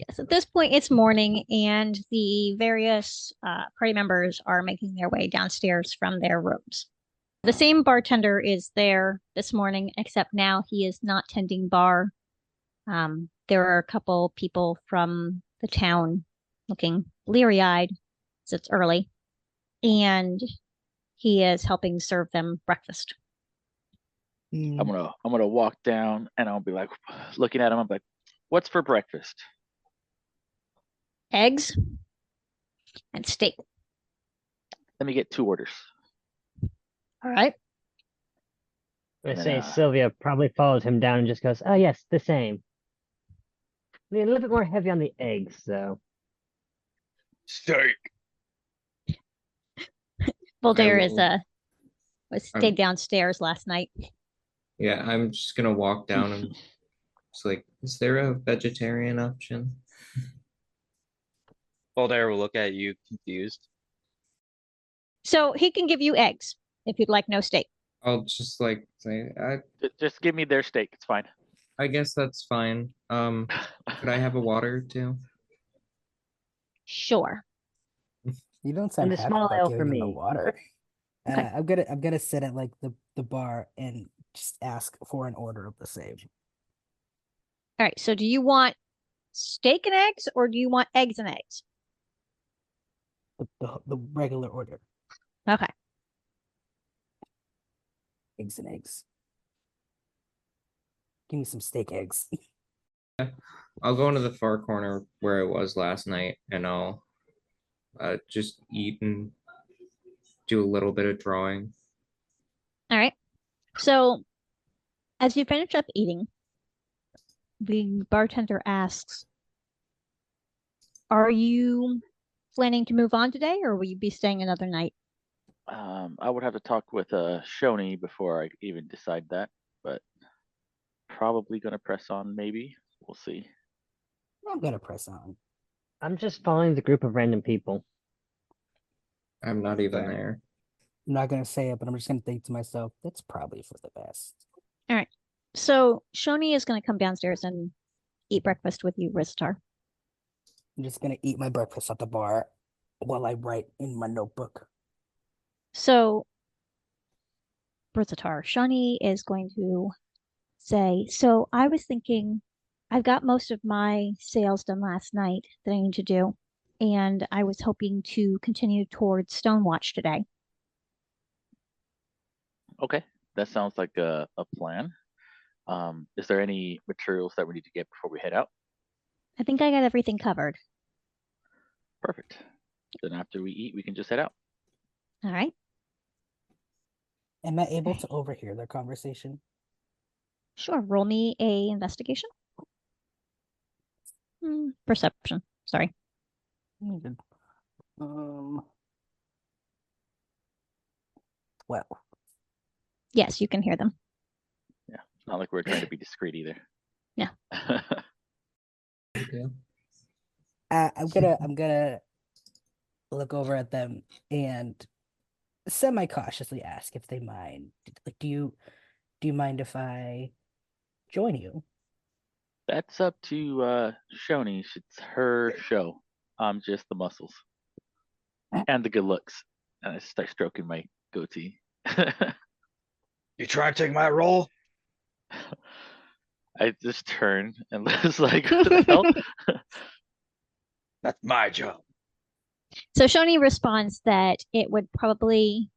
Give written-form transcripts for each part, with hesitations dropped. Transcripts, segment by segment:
Yes, at this point, it's morning, and the various party members are making their way downstairs from their rooms. The same bartender is there this morning, except now he is not tending bar. There are a couple people from the town looking bleary-eyed, as it's early, and he is helping serve them breakfast. I'm gonna walk down and I'll be like looking at him. I'm like, "What's for breakfast?" Eggs and steak. Let me get 2 orders. All right. I And say then, Sylvia probably follows him down and just goes, "Oh yes, the same." I mean, a little bit more heavy on the eggs, though. Steak. Bouldaire will- was stayed downstairs last night. Yeah, I'm just gonna walk down and it's like, is there a vegetarian option? Bouldaire will look at you confused. So he can give you eggs if you'd like no steak. I'll just like say, just give me their steak. It's fine. I guess that's fine. Could I have a water too? Sure. You don't sound And a happy small about ale for giving him the me. water. Okay. I'm gonna sit at like the bar and just ask for an order of the same. All right. So do you want steak and eggs, or do you want eggs and eggs? The regular order, Okay. eggs and eggs. Give me some steak eggs. I'll go into the far corner where I was last night and I'll just eat and do a little bit of drawing. All right. So as you finish up eating, the bartender asks, "Are you planning to move on today, or will you be staying another night?" I would have to talk with Shoni before I even decide that, but probably gonna press on. Maybe we'll see. I'm gonna press on. I'm just following the group of random people. I'm not even Fair. there. I'm not gonna say it, but I'm just gonna think to myself, that's probably for the best. All right. So Shoni is going to come downstairs and eat breakfast with you, Briz-Atar. I'm just gonna eat my breakfast at the bar while I write in my notebook. So Briz-Atar, Shani is going to say, "So I was thinking, I've got most of my sales done last night that I need to do, and I was hoping to continue towards Stonewatch today." Okay, that sounds like a plan. Is there any materials that we need to get before we head out? I think I got everything covered. Perfect. Then after we eat, we can just head out. All right. Am I able to overhear their conversation? Sure. Roll me a investigation. Perception. Sorry. Good. 12. Yes, you can hear them. Yeah, not like we're trying to be discreet either. Yeah. Yeah. I'm gonna look over at them and semi-cautiously ask if they mind. Like, do you mind if I join you? That's up to Shoni. It's her show. I'm just the muscles and the good looks. And I start stroking my goatee. You trying to take my role? I just turn and was like, "What the hell?" That's my job. So Shoni responds that it would probably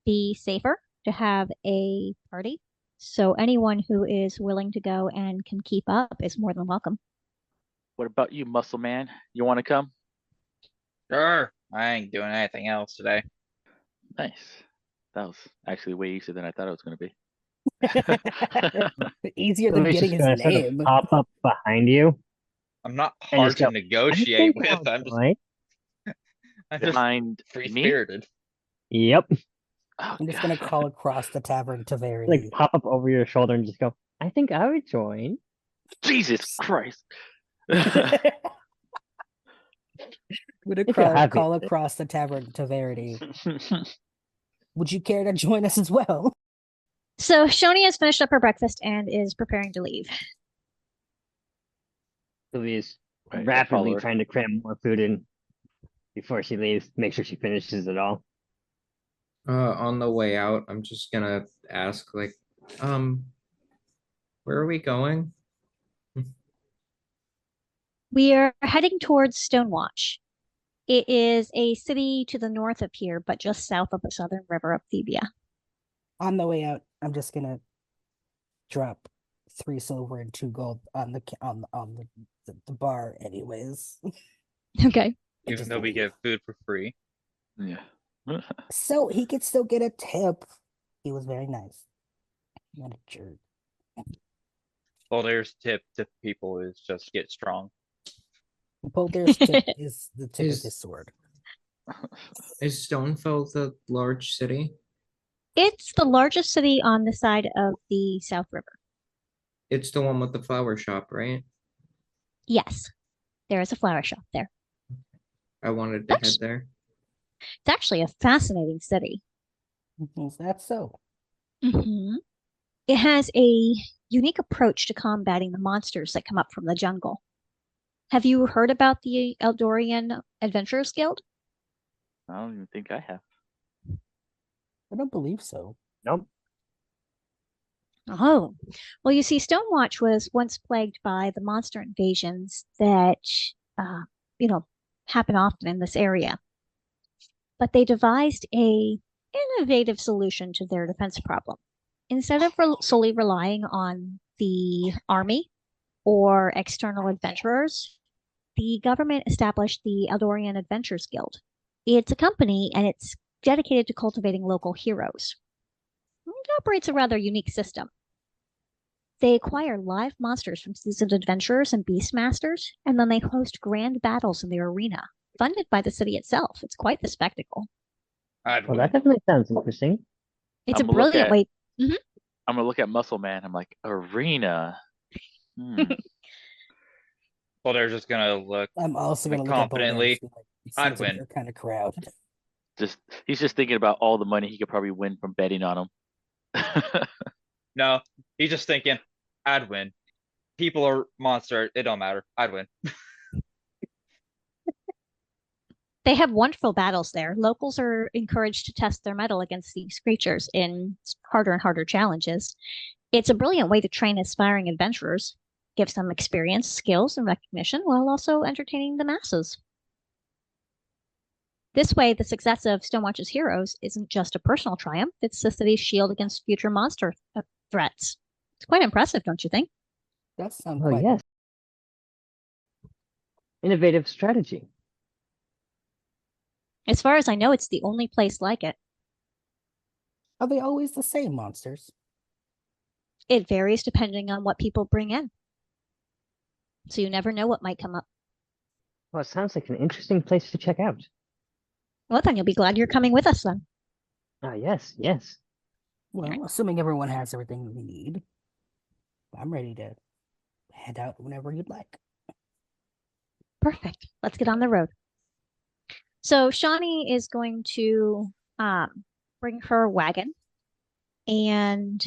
be safer to have a party. So anyone who is willing to go and can keep up is more than welcome. What about you, muscle man? You want to come? Sure. I ain't doing anything else today. Nice. That was actually way easier than I thought it was going to be. Easier than Sylvia's getting just his gonna sort of name. pop up behind you. I'm not And hard just to go, negotiate with. I'll I'm just join. Behind free me? spirited. Yep. Oh, I'm just God. gonna call across the tavern to Verity. Like pop up over your shoulder and just go, "I think I would join." Jesus Christ. Would If you're happy call with it. across the tavern to Verity. Would you care to join us as well? So Shoni has finished up her breakfast and is preparing to leave. Sylvia's Right, I rapidly follow her. trying to cram more food in before she leaves. Make sure she finishes it all. On the way out, I'm just gonna ask, like, where are we going? We are heading towards Stonewatch. It is a city to the north of here, but just south of the southern river of Thebia. On the way out, I'm just gonna drop 3 silver and 2 gold on the bar, anyways. Okay. Even Just though we leave. get food for free. Yeah. So he could still get a tip. He was very nice. Not a jerk. Bouldare's tip to people is just get strong. Bouldare's tip is the tip of Is- his sword. Is Stonefell the large city? It's the largest city on the side of the South River. It's the one with the flower shop, right? Yes, there is a flower shop there. I wanted to head That's- there. It's actually a fascinating city. Is that so? Mhm. It has a unique approach to combating the monsters that come up from the jungle. Have you heard about the Eldorian Adventurers Guild? I don't even think I have. I don't believe so. Nope. Oh, well, you see, Stonewatch was once plagued by the monster invasions that, uh, happen often in this area. But they devised a innovative solution to their defense problem. Instead of solely relying on the army or external adventurers, the government established the Eldorian Adventurers Guild. It's a company and it's dedicated to cultivating local heroes. It operates a rather unique system. They acquire live monsters from seasoned adventurers and beastmasters, and then they host grand battles in their arena, funded by the city itself. It's quite the spectacle. I'd Well, win. that definitely sounds interesting. It's I'm a gonna look brilliant at- way. I'm gonna look at Muscle Man. I'm like, arena. Hmm. Bouldare's just gonna look. I'm also Like, gonna look at Boulder and confidently, just be like, "It I'd seems like win." they're kind of crowd." He's just thinking about all the money he could probably win from betting on him. No, he's just thinking, I'd win. People are monster. It don't matter. I'd win. They have wonderful battles there. Locals are encouraged to test their mettle against these creatures in harder and harder challenges. It's a brilliant way to train aspiring adventurers, gives them experience, skills, and recognition, while also entertaining the masses. This way, the success of Stonewatch's heroes isn't just a personal triumph, it's the city's shield against future monster threats. It's quite impressive, don't you think? That sounds Oh, quite. yes. Innovative strategy. As far as I know, it's the only place like it. Are they always the same monsters? It varies depending on what people bring in. So you never know what might come up. Well, it sounds like an interesting place to check out. Well, then you'll be glad you're coming with us then. Ah, yes, yes. Well, assuming everyone has everything we need, I'm ready to head out whenever you'd like. Perfect. Let's get on the road. So Shawnee is going to bring her wagon, and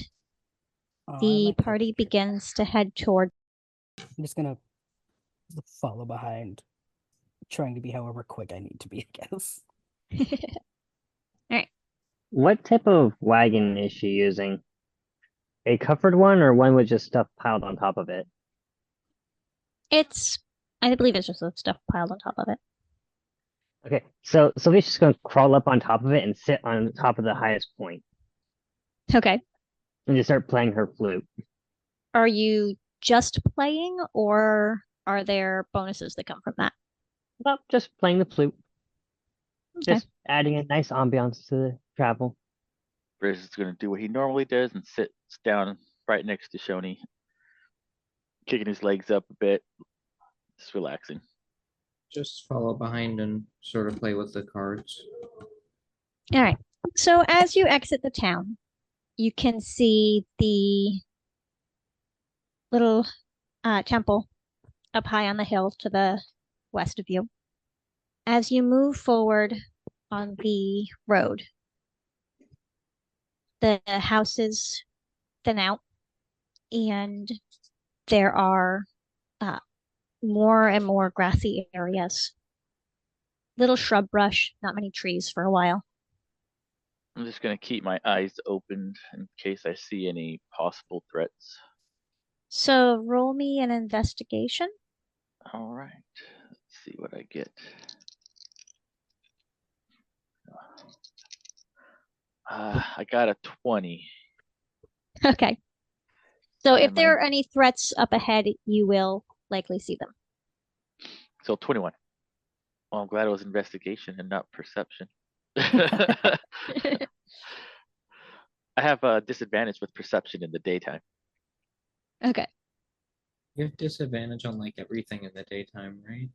Oh, I the like that party picture. begins to head toward. I'm just gonna follow behind, trying to be however quick I need to be, I guess. What type of wagon is she using? A covered one or one with just stuff piled on top of it? I believe it's just the stuff piled on top of it. Okay, so Sylvia's just gonna crawl up on top of it and sit on top of the highest point Okay. and just start playing her flute. Are you just playing, or are there bonuses that come from that? Well, just playing the flute. Okay. Just adding a nice ambiance to the travel. Briz is gonna do what he normally does and sits down right next to Shoni, kicking his legs up a bit, just relaxing. Just follow behind and sort of play with the cards. All right. So as you exit the town, you can see the little temple up high on the hill to the west of you. As you move forward on the road, the houses thin out, and there are more and more grassy areas. Little shrub brush, not many trees for a while. I'm just gonna keep my eyes open in case I see any possible threats. So roll me an investigation. All right, let's see what I get. I got a 20. Okay. So if Am there I- are any threats up ahead, you will likely see them. So 21. Well, I'm glad it was investigation and not perception. I have a disadvantage with perception in the daytime. Okay. You have disadvantage on like everything in the daytime, right?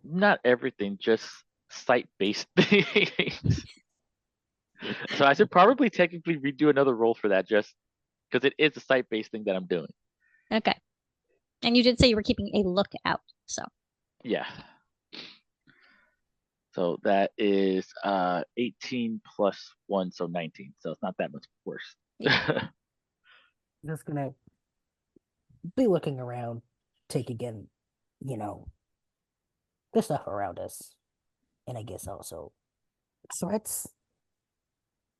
Not everything, just sight-based things. So I should probably technically redo another roll for that, just because it is a sight-based thing that I'm doing. Okay. And you did say you were keeping a lookout, so. Yeah. So that is 18 plus 1, so 19. So it's not that much worse. Just gonna be looking around, taking in, the stuff around us, and I guess also threats.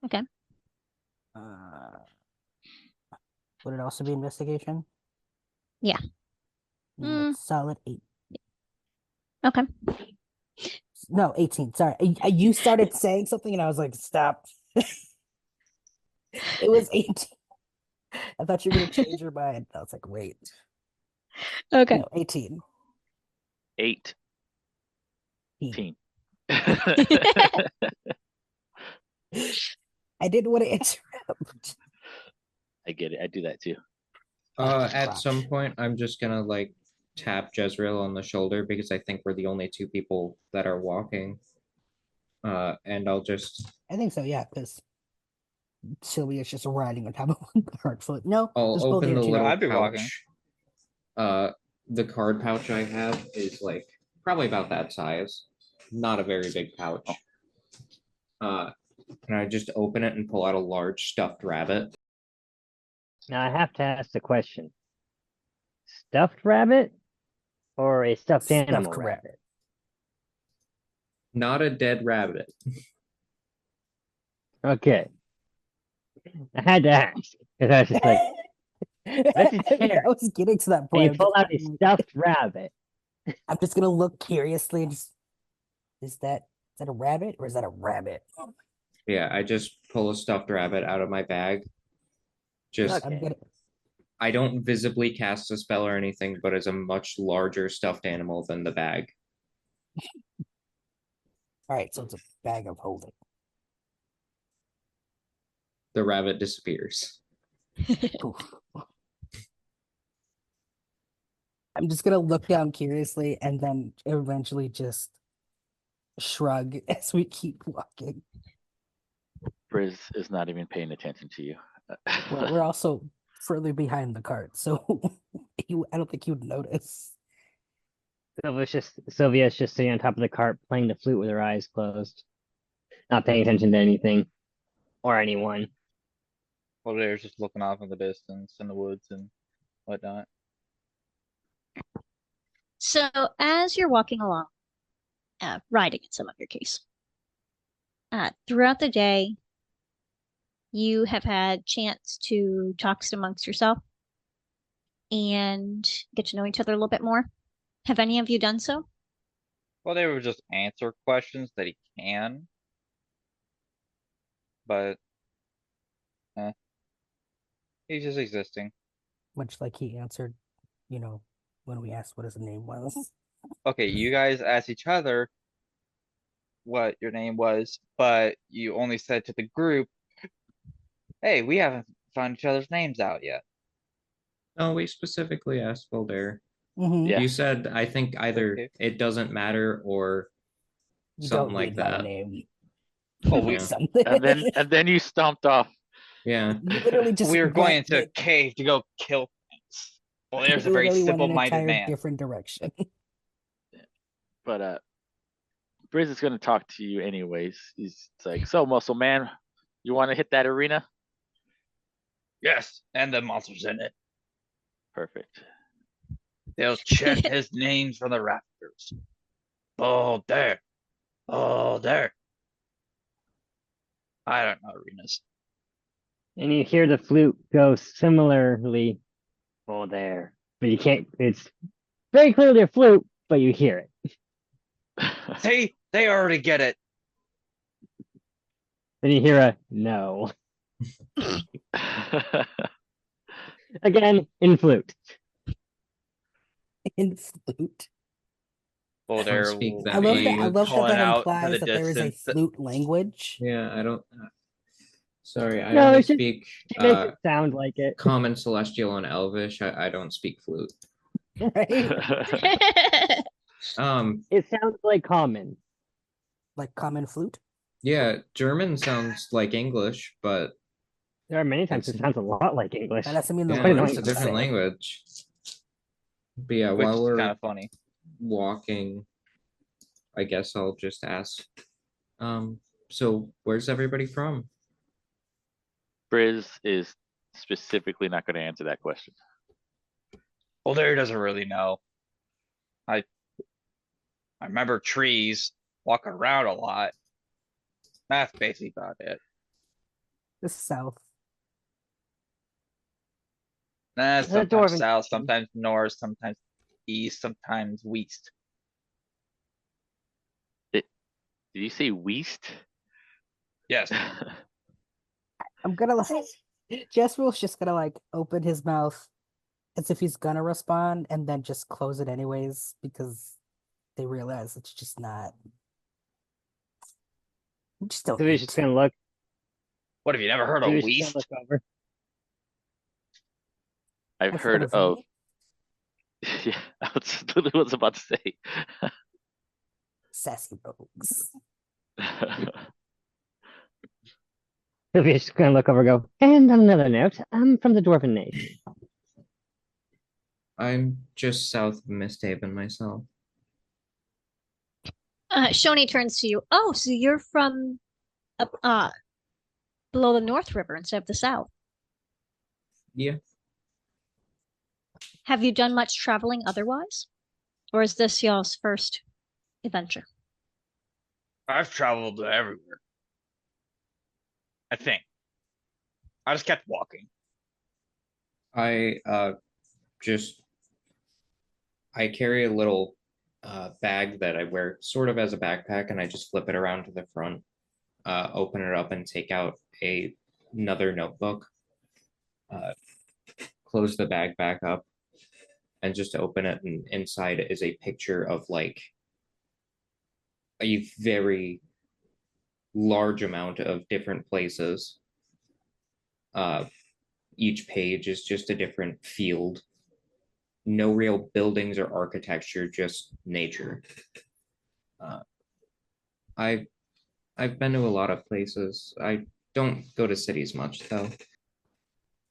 Okay. Would it also be investigation? Yeah. It's solid 8. Okay. No, 18. Sorry. You started saying something and I was like, stop. It was 18. I thought you were going to change your mind. I was like, wait. Okay. No, 18. 8. I didn't want to interrupt. I get it. I do that too. At some point, I'm just gonna like tap Jezreel on the shoulder because I think we're the only 2 people that are walking. And I'll just I think so, yeah, because Sylvia's just riding on top of one cart foot. No, I'll just open the Bouldaire too. little I'd be walking. pouch. The card pouch I have is like probably about that size, not a very big pouch. And I just open it and pull out a large stuffed rabbit. Now I have to ask the question. Stuffed rabbit or a stuffed animal Stuffed rabbit? Not a dead rabbit. Okay. I had to ask because I was just like, This is I fair. was getting to that and point. you I'm pull just out a gonna- stuffed rabbit. I'm just gonna look curiously and just, is that a rabbit or is that a rabbit? Yeah, I just pull a stuffed rabbit out of my bag. Just Okay. I'm gonna I don't visibly cast a spell or anything, but it's a much larger stuffed animal than the bag. all right, so it's a bag of holding. The rabbit disappears. Oof. I'm just gonna look down curiously and then eventually just shrug as we keep walking. Briz is not even paying attention to you. Well, we're also further behind the cart, so I don't think he would notice. Sylvia's just sitting on top of the cart playing the flute with her eyes closed, not paying attention to anything or anyone. Bouldaire just looking off in the distance in the woods and whatnot. So as you're walking along, riding in some of your case, throughout the day, you have had chance to talk amongst yourself and get to know each other a little bit more. Have any of you done so? Well, they would just answer questions that he can. But he's just existing. Much like he answered, when we asked what his name was. Okay, you guys asked each other what your name was, but you only said to the group, hey, we haven't found each other's names out yet. No, we specifically asked Bouldaire. Mhm. Yeah. You said I think either Okay. it doesn't matter or You something don't like need my that. name. Oh, Or we, something. And then you stomped off. Yeah. You literally just we were going went into a in- cave to go kill things. Well, there's you a very literally went in an simple-minded entire man. different direction. But Briz is gonna talk to you anyways. He's like, so muscle man, you wanna hit that arena? Yes, and the monsters in it. Perfect. They'll chant his names from the rafters. Bouldaire. Bouldaire. I don't know, Arenas. And you hear the flute go similarly. Oh, there. But you can't, it's very clearly a flute, but you hear it. See, they already get it. Then you hear a no. Again, in flute. In flute. Bouldaire speak will that I love way. that. I love calling that out to implies the that there is a distance. flute language. Yeah, I don't. Sorry, I No, only it's just- speak It makes it sound like it. Common, Celestial, and Elvish. I don't speak flute. Right? It sounds like common. Like common flute. Yeah, German sounds like English, but There are many times it It's- sounds a lot like English. That doesn't mean the yeah, quite words it's a are the different same. language. But yeah, Which while is we're kind of funny. walking, I guess I'll just ask. So where's everybody from? Briz is specifically not going to answer that question. Bouldaire doesn't really know. I remember trees, walk around a lot. That's basically about it. The south. That's The sometimes dwarven- south, sometimes north, sometimes east, sometimes west. Did you say Weast? Yes. I'm gonna like Jezreel's just gonna like open his mouth as if he's gonna respond and then just close it anyways because they realize it's just not. I'm just don't So he's eat. just gonna look. What have you never heard of He's just west? gonna look over. I've I've heard of of. me. Yeah, I was literally what I was about to say. Sassy rogues. Sylvia's just gonna look over and go, and on another note, I'm from the Dwarven Nation. I'm just south of Misthaven myself. Shoni turns to you. Oh, so you're from up below the North River instead of the South. Yeah, Have you done much traveling otherwise? Or is this y'all's first adventure? I've traveled everywhere. I think. I just kept walking. I just I carry a little bag that I wear sort of as a backpack, and I just flip it around to the front, open it up, and take out another notebook. Close the bag back up, and just open it, and inside is a picture of like a very large amount of different places. Each page is just a different field. No real buildings or architecture, just nature. I've been to a lot of places. I don't go to cities much though.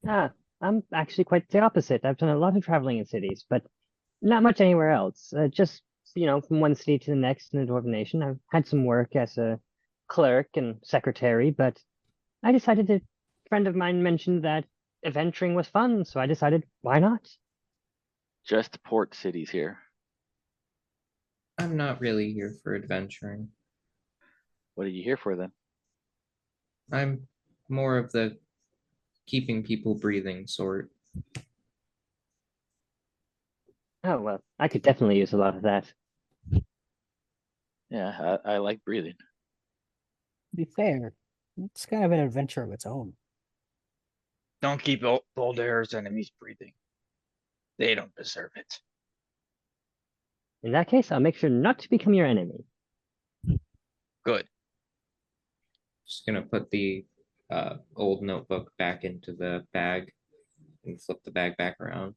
Ah, I'm actually quite the opposite. I've done a lot of traveling in cities, but not much anywhere else. Just, from one city to the next in the Dwarven Nation. I've had some work as a clerk and secretary, but I decided a friend of mine mentioned that adventuring was fun, so I decided, why not? Just port cities here. I'm not really here for adventuring. What are you here for then? I'm more of the keeping people breathing sort. Oh, well, I could definitely use a lot of that. Yeah, I like breathing. To be fair, it's kind of an adventure of its own. Don't keep Bouldare's enemies breathing. They don't deserve it. In that case, I'll make sure not to become your enemy. Good. Just gonna put the old notebook back into the bag and flip the bag back around.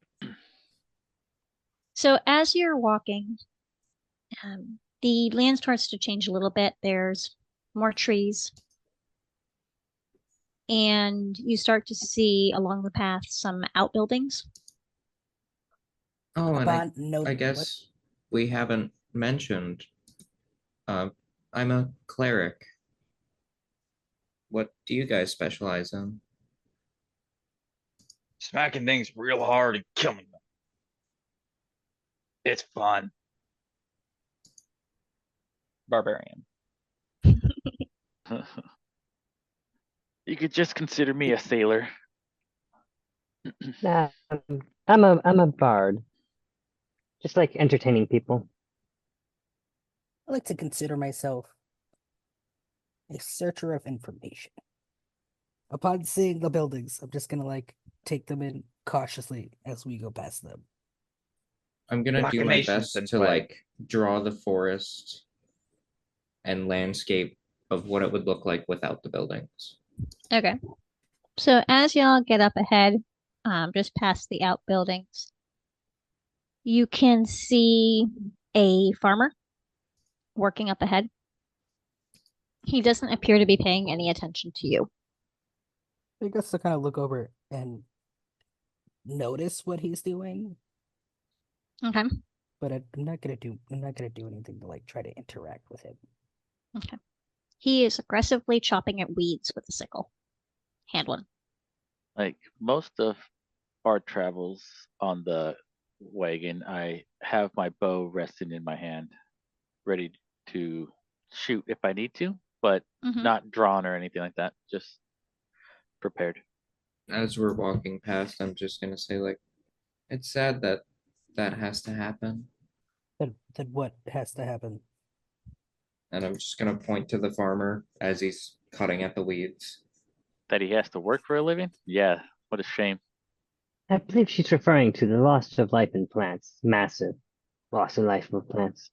So as you're walking, the land starts to change a little bit. There's more trees. And you start to see along the path some outbuildings. Oh, and Upon no, I guess we haven't mentioned. I'm a cleric. What do you guys specialize in? Smacking things real hard and killing them. It's fun. Barbarian. You could just consider me a sailor. Nah, I'm a bard. Just like entertaining people. I like to consider myself a searcher of information. Upon seeing the buildings, I'm just gonna like take them in cautiously as we go past them. I'm gonna do my Machinations best in to play. like draw the forest and landscape of what it would look like without the buildings. Okay. So as y'all get up ahead, just past the outbuildings, you can see a farmer working up ahead. He doesn't appear to be paying any attention to you. I guess to kind of look over and notice what he's doing, Okay. but I'm not gonna do anything to like try to interact with him. Okay. He is aggressively chopping at weeds with a sickle. Handling. Like most of our travels on the wagon, I have my bow resting in my hand, ready to shoot if I need to, but Mhm. not drawn or anything like that. Just prepared. As we're walking past, I'm just gonna say like, it's sad that that has to happen, Then what has to happen? and I'm just gonna point to the farmer as he's cutting at the weeds. That he has to work for a living? Yeah, what a shame. I believe she's referring to the loss of life in plants. Massive loss of life of plants.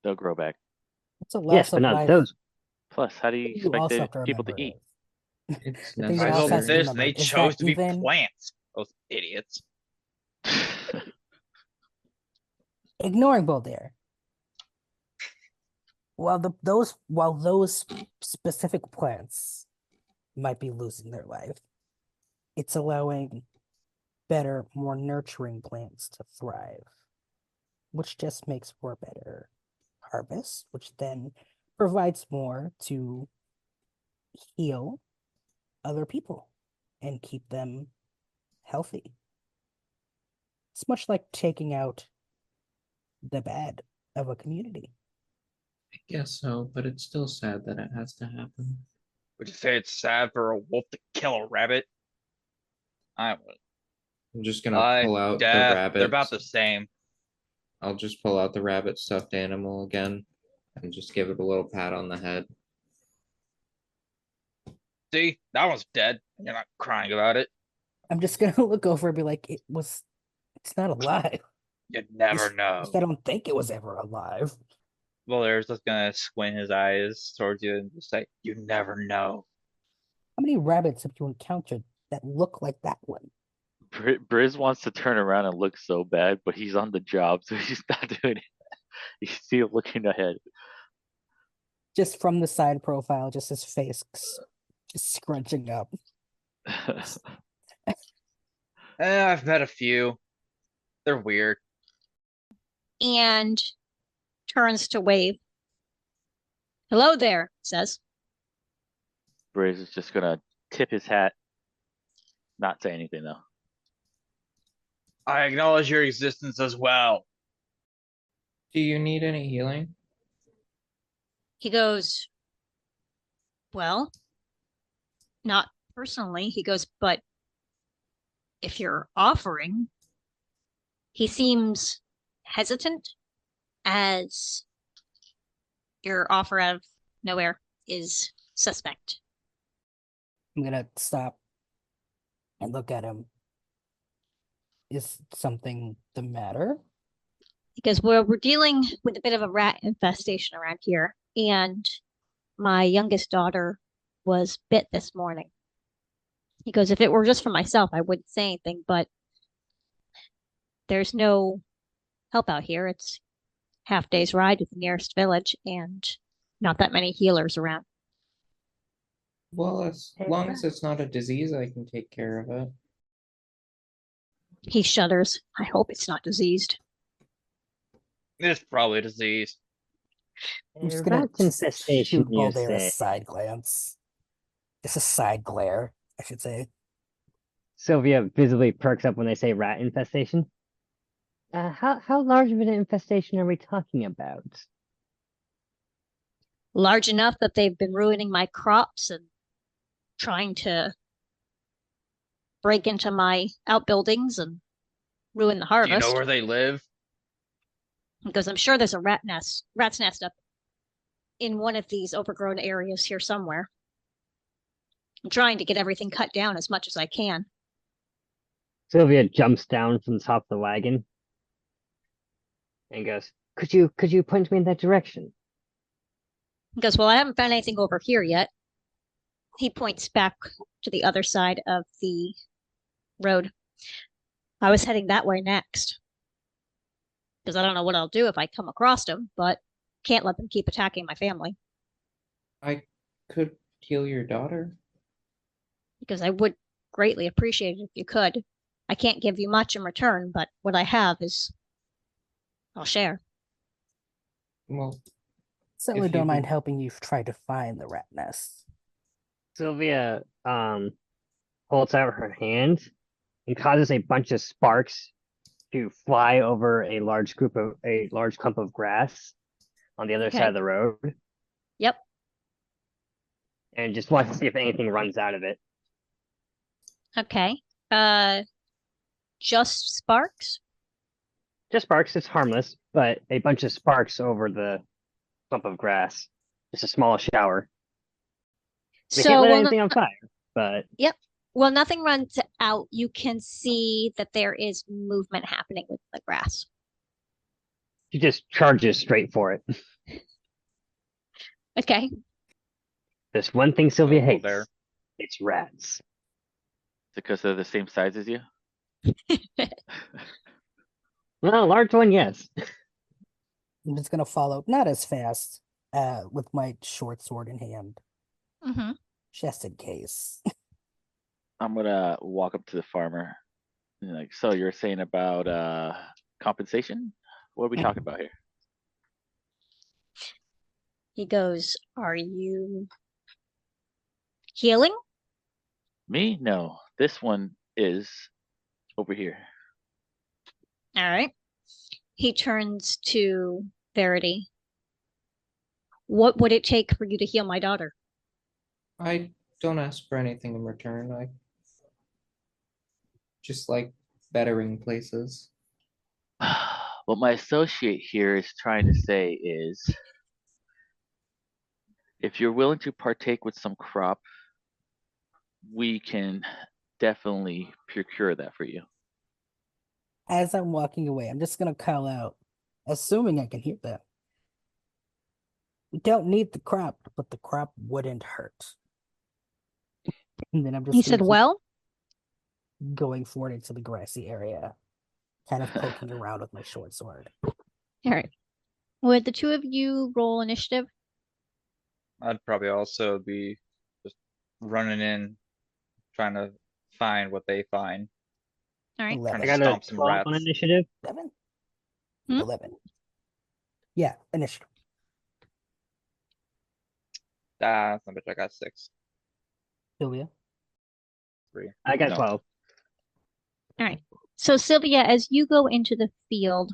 They'll grow back. It's a Yes, loss but of not life. those. Plus, how do you You expect also the have to people to remember eat? It's the thing that I also told has to this, remember they is chose that to be even plants. Those idiots. ignoring Bouldaire, while those specific plants might be losing their life, it's allowing better, more nurturing plants to thrive, which just makes for a better harvest, which then provides more to heal other people and keep them healthy. It's much like taking out the bad of a community. I guess so, but it's still sad that it has to happen. Would you say it's sad for a wolf to kill a rabbit? I would. I'm just gonna pull out the They're about rabbit. the same. I'll just pull out the rabbit stuffed animal again and just give it a little pat on the head. See, that one's dead. You're not crying about it. I'm just gonna look over and be like, it's not alive. You never Just know. I don't think it was ever alive. Well, there's just gonna squint his eyes towards you and just say, "You never know." How many rabbits have you encountered that look like that one? Briz wants to turn around and look so bad, but he's on the job, so he's not doing it. He's still looking ahead. Just from the side profile, just his face just scrunching up. I've met a few. They're weird. And turns to wave. Hello there, says. Briz is just gonna tip his hat, not say anything though. I acknowledge your existence as well. Do you need any healing? He goes, well, not personally. He goes, but if you're offering, he seems hesitant as your offer out of nowhere is suspect. I'm gonna stop and look at him. Is something the matter? Because we're dealing with a bit of a rat infestation around here, and my youngest daughter was bit this morning. He goes, if it were just for myself, I wouldn't say anything, but there's no help out here. It's half day's ride to the nearest village and not that many healers around. Well, as long as it's not a disease, I can take care of it. He shudders. I hope it's not diseased. It's probably a disease. I'm just gonna Rat infestation, shoot you Bouldaire a say? side glance. It's a side glare, I should say. Sylvia visibly perks up when they say rat infestation. how large of an infestation are we talking about? Large enough that they've been ruining my crops and trying to break into my outbuildings and ruin the Do you know harvest. where they live? Because I'm sure there's a rat's nest up in one of these overgrown areas here somewhere. I'm trying to get everything cut down as much as I can. Sylvia jumps down from the top of the wagon and goes, Could you point me in that direction? Because, well, I haven't found anything over here yet. He points back to the other side of the road. I was heading that way next. Because I don't know what I'll do if I come across them, but can't let them keep attacking my family. I could heal your daughter. Because I would greatly appreciate it if you could. I can't give you much in return, but what I have is I'll share. Well, Certainly If don't you mind would- helping you try to find the rat nest. Sylvia holds out her hand and causes a bunch of sparks to fly over a large clump of grass on the other Okay. side of the road, Yep. and just wants to see if anything runs out of it. Okay. Just sparks? Just sparks, it's harmless, but a bunch of sparks over the clump of grass. Just a small shower. We can't So, light well, anything on fire, but well, nothing runs out. You can see that there is movement happening with the grass. she just charges straight for it. Okay. There's one thing Sylvia hates. Bouldaire. It's rats. Because they're the same size as you? Well, a large one, yes. I'm just gonna follow, not as fast, with my short sword in hand, Mm-hmm. just in case. I'm gonna walk up to the farmer. And like, so you're saying about compensation? What are we talking about here? He goes, "Are you healing?" Me? No. This one is over here. All right. He turns to Verity. What would it take for you to heal my daughter? I don't ask for anything in return. I just like bettering places. What my associate here is trying to say is, if you're willing to partake with some crop, we can definitely procure that for you. As I'm walking away, I'm just gonna call out, assuming I can hear them. We don't need the crop, but the crop wouldn't hurt. And then I'm just He gonna said, keep "Well, going forward into the grassy area, kind of poking around with my short sword. all right. Would the two of you roll initiative?" I'd probably also be just running in, trying to find what they find. All right. Trying I 11. to got a stomp some 12 on rats. initiative. 11? Hmm? 11. Yeah, initiative. Ah, son of a bitch, I got 6. Sylvia. 3. I got No. 12. All right. So, Sylvia, as you go into the field,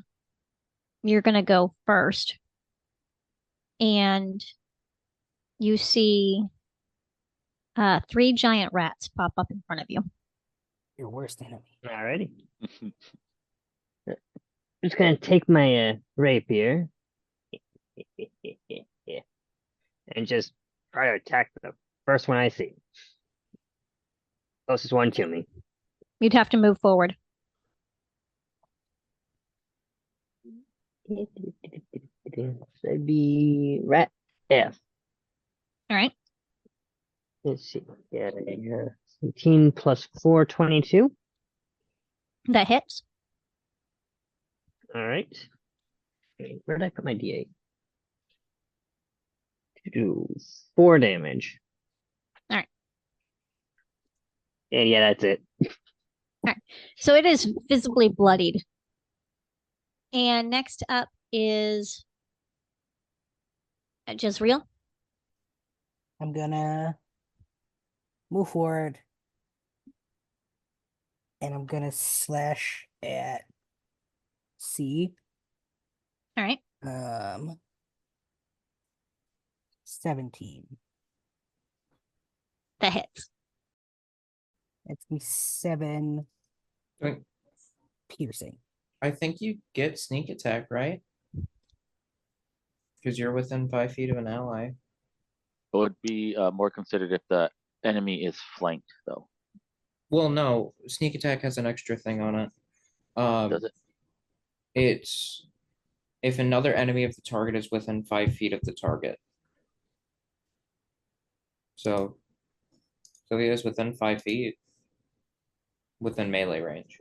you're going to go first. And you see 3 giant rats pop up in front of you. Your worst enemy. Alrighty. I'm just gonna take my rapier and just try to attack the first one I see. Closest one to me. You'd have to move forward. That'd be rat F. All right. Let's see. Yeah, 18 plus 4, 22. That hits. All right. Okay, where did I put my D8? Do 4 damage. All right. And yeah, that's it. So it is visibly bloodied. And next up is Jezreel. I'm gonna move forward. And I'm gonna slash at C. All right. 17. That hits. That's me 7 Wait, piercing. I think you get sneak attack, right? Because you're within 5 feet of an ally. It would be more considered if the enemy is flanked, though. Well, no, sneak attack has an extra thing on it. Does it? It's if another enemy of the target is within 5 feet of the target. So Sylvia is within 5 feet within melee range.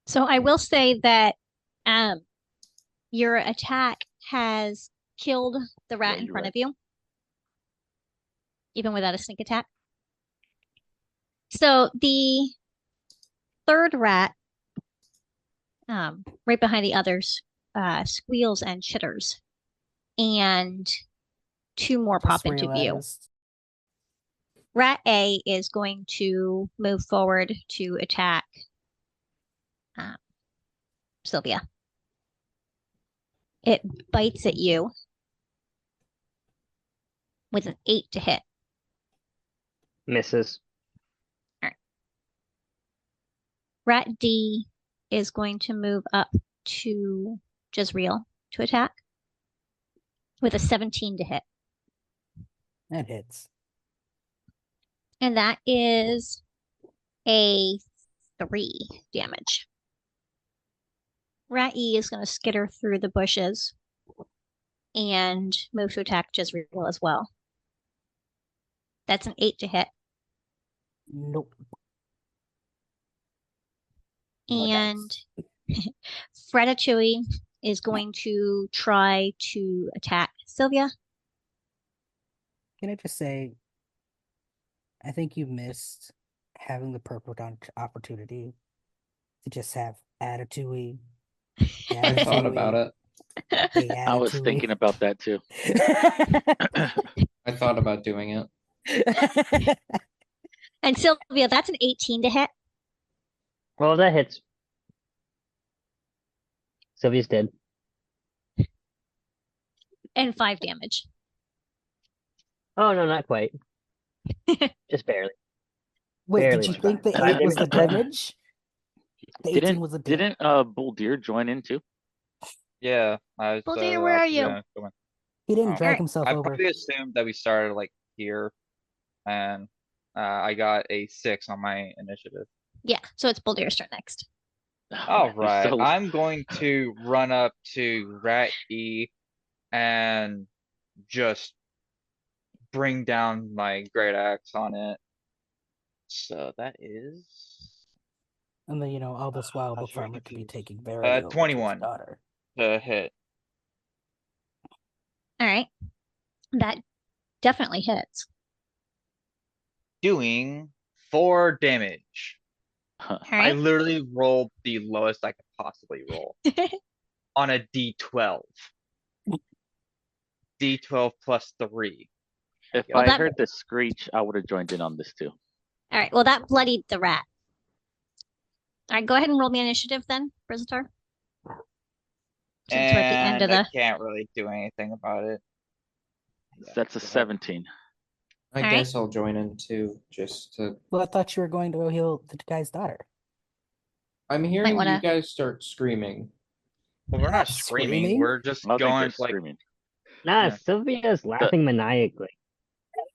So I will say that your attack has killed the rat Yeah, in you're front right. of you, even without a sneak attack. So the third rat, right behind the others, squeals and chitters, and 2 more Just pop into view. realized. Rat A is going to move forward to attack Sylvia. It bites at you with an 8 to hit. Misses. Rat D is going to move up to Jezreel to attack with a 17 to hit. That hits. And that is a 3 damage. Rat E is going to skitter through the bushes and move to attack Jezreel as well. That's an 8 to hit. Nope. And Ratatouille is going to try to attack Sylvia. Can I just say, I think you missed having the perfect opportunity to just have attitude. I thought about it. I was thinking about that too. I thought about doing it. And Sylvia, that's an 18 to hit. Well, that hits. Sylvia's dead. And 5 damage. Oh, no, not quite. Just barely. Wait, Barely. did you think the Five 8 was the damage. damage? The 18 Didn't was the damage. didn't Bouldaire join in too? Yeah, I was. Bouldaire, where are you? He didn't Oh. drag Alright. himself I over. probably assumed that we started like here, and I got a 6 on my initiative. Yeah, so it's Bouldaire's turn next. All You're right, so- I'm going to run up to Rat E and just bring down my great axe on it. So that is And then, all this while, I the was very farmer could be confused. taking Verity over to his 21. daughter. the hit. All right. That definitely hits. Doing 4 damage. All I right. literally rolled the lowest I could possibly roll on a D12. D12 plus 3. If Well, I that- heard the screech, I would have joined in on this too. All right. Well, that bloodied the rat. All right. Go ahead and roll me initiative then, Briz-Atar. Since we're at the end of I the. can't really do anything about it. That's a go ahead. 17. I Alright. guess I'll join in too, just to. Well, I thought you were going to go heal the guy's daughter. I'm hearing wanna- you guys start screaming. Well, we're not Not screaming. screaming? We're just I don't think going they're like screaming. Nah, Yeah. Sylvia's laughing maniacally.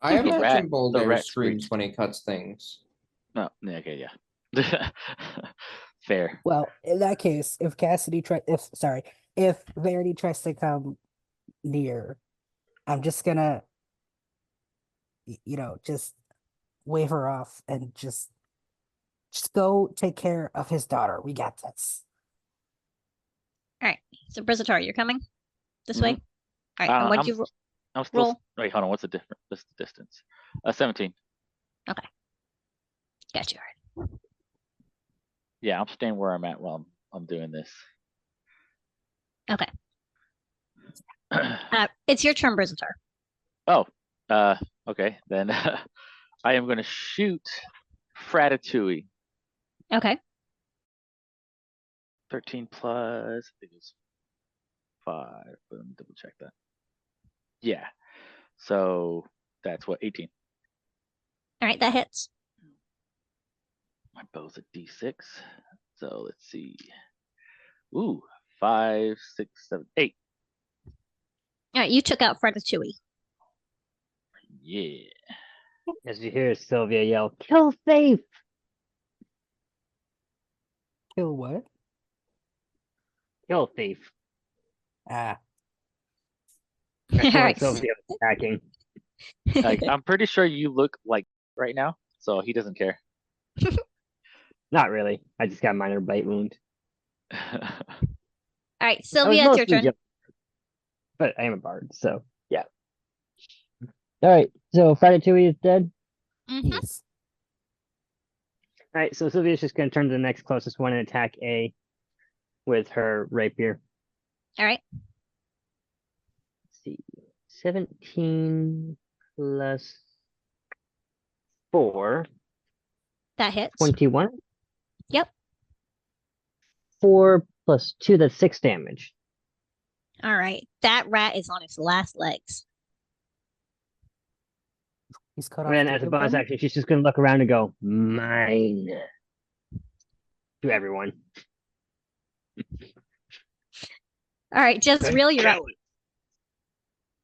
I The imagine rat- the Bouldaire rat screams screeched. when he cuts things. No, yeah, okay, yeah. Fair. Well, in that case, if Verity tries to come near, I'm just gonna, just wave her off and just go take care of his daughter. We got this. So Briz-Atar, you're coming this way. All right. And Uh, what'd I'm you roll? I'm still. Roll. Wait, hold on. What's the difference? What's the distance? 17. Got you. All right. Yeah, I'm staying where I'm at while I'm doing this. Okay. It's your turn, Briz-Atar. Oh, okay. Then I am going to shoot Ratatouille. Okay. 13 plus, I think it's 5. But let me double check that. Yeah. So that's what, 18. All right, that hits. My bow's a D6. So let's see. Ooh, 5, 6, 7, 8. All right, you took out Ratatouille. Yeah. As you hear Sylvia yell, "Kill safe!" Kill what? Kill thief. Ah, That's All the one right. Sylvia was attacking. Like, I'm pretty sure you look like right now, so he doesn't care. Not really. I just got a minor bite wound. All right, I was Sylvia, it's your mostly turn. joking, but I am a bard, so yeah. All right, so Ratatouille is dead. Mhm. yes. All right, so Sylvia's just gonna turn to the next closest one and attack A with her rapier. All right. Let's see, 17 plus 4, That hits. 21. Yep. 4 plus 2, that's 6 damage. All right. That rat is on its last legs. He's cut off. And then three as a of bonus them? action, she's just gonna look around and go, "Mine." To everyone. All right, Jezreel, you're up.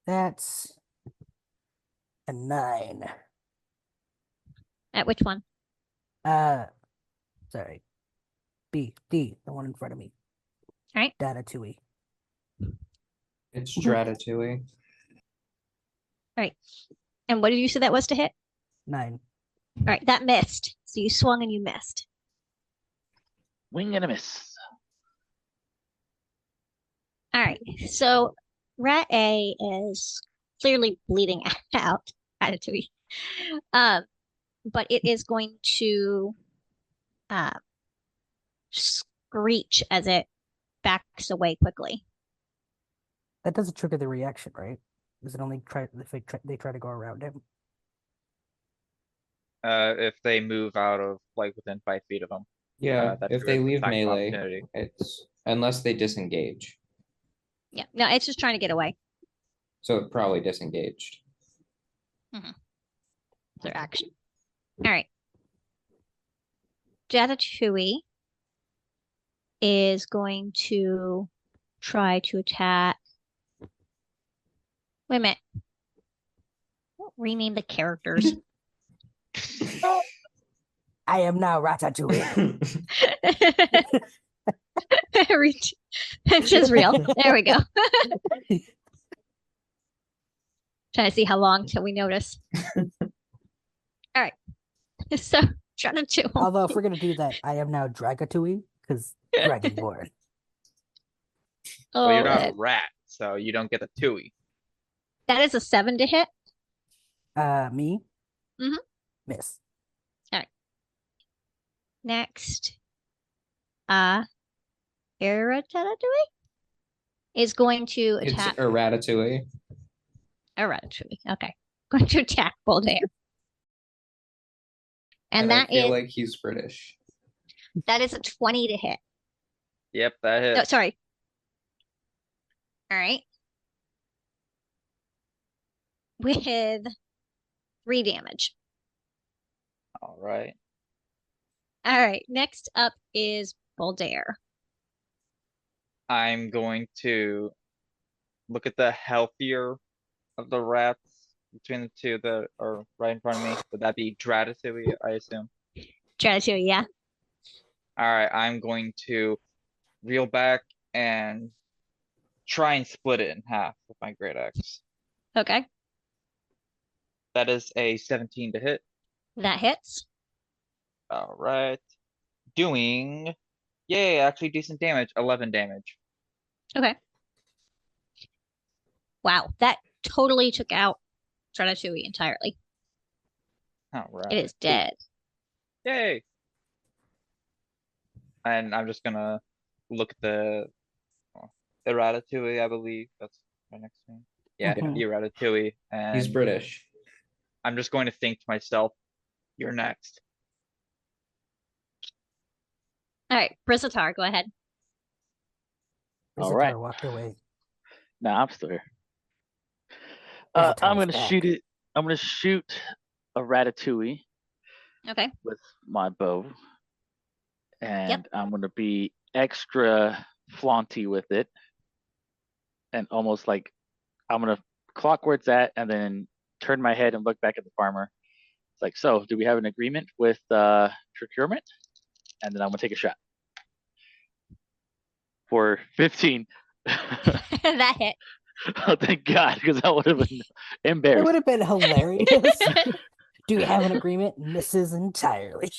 That's a 9. At which one? Sorry. D, the one in front of me. Alright. Ratatouille. It's Ratatouille. And what did you say that was to hit? 9. All right, that missed. So you swung and you missed. Wing and a miss. All right, so Rat A is clearly bleeding out, Ratatouille. But it is going to screech as it backs away quickly. That doesn't trigger the reaction, right? Does it only try if they try to go around him? If they move out of like within 5 feet of them. Yeah, That if they triggers leave attack of melee, opportunity. it's unless they disengage. Yeah, no, it's just trying to get away. So it probably disengaged. Their action. All right. Ratatouille is going to try to attack. Wait a minute. Rename the characters. I am now Ratatouille. Jezreel. There we go. Trying to see how long till we notice. All right. So Ratatouille. Although if we're gonna do that, I am now Dragatouille, because Dragonborn. Well, you're Oh, not a rat, so you don't get the Tui. that is a 7 to hit. Me? Mhm. Miss. Next, Ratatouille is going to It's attack a Ratatouille. Ratatouille. Okay, going to attack Bouldaire, and I that feel is like he's British. that is a 20 to hit. Yep, that hit. No, sorry. All right, with 3 damage. All right. All right, next up is Bouldaire. I'm going to look at the healthier of the rats between the two that are right in front of me. Would that be Ratatouille, I assume? Ratatouille, yeah. All right, I'm going to reel back and try and split it in half with my great axe. Okay, That is a 17 to hit. that hits. All right. Doing, yay, actually decent damage, 11 damage. Okay. Wow, that totally took out Ratatouille entirely. All right. It is dead. Yay. And I'm just gonna look at the Ratatouille, I believe. That's my next name. Yeah, Mhm. the Ratatouille. He's And British. I'm just going to think to myself, you're next. All right, Briz-Atar, go ahead. All right. Briz-Atar walked away. Nah, I'm still here. Briz-Atar I'm is gonna back. shoot it. I'm gonna shoot a ratatouille Okay. with my bow, and I'm gonna be extra flaunty with it, and almost like I'm gonna clock where it's at, and then turn my head and look back at the farmer. It's like, so do we have an agreement with procurement? And then I'm gonna take a shot for 15. That hit. Oh, thank God, because that would have been It embarrassing. would have been hilarious. Do we have an agreement? Misses entirely.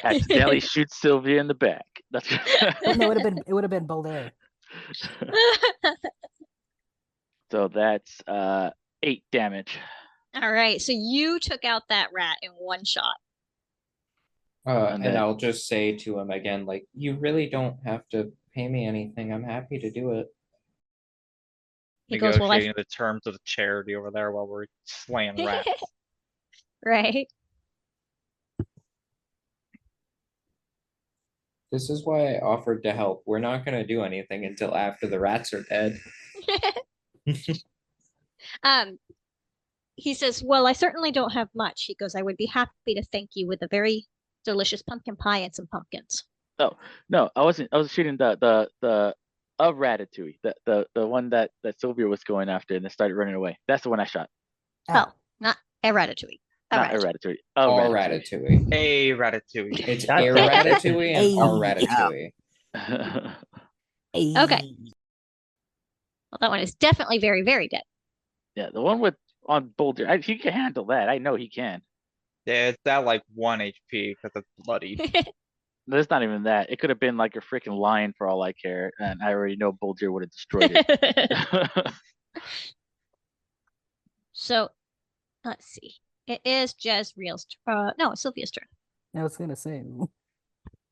Accidentally shoot Sylvia in the back. That's Well, no, it would have been Bouldaire. so that's 8 damage. All right. So you took out that rat in one shot. And And then- I'll just say to him again, like, you really don't have to pay me anything. I'm happy to do it. He goes, well, Negotiating the terms of the charity over there while we're slaying rats. Right. This is why I offered to help. We're not gonna do anything until after the rats are dead. He says, well, I certainly don't have much. He goes, I would be happy to thank you with a very delicious pumpkin pie and some pumpkins. No, I wasn't. I was shooting the of Ratatouille, the one that Sylvia was going after and then started running away. That's the one I shot. Oh, not a ratatouille. A Not a ratatouille. Ratatouille. A All Ratatouille. ratatouille. A ratatouille. It's a That's- ratatouille and our Hey. ratatouille. Okay. Well, that one is definitely very, very dead. Yeah, the one with on Boulder. He can handle that. I know he can. Yeah, it's at like 1 HP because it's bloody. There's not even that. It could have been like a freaking lion for all I care, and I already know Boulder would have destroyed it. So, let's see. It is Jezreel's no, it's Sylvia's turn. I was gonna say.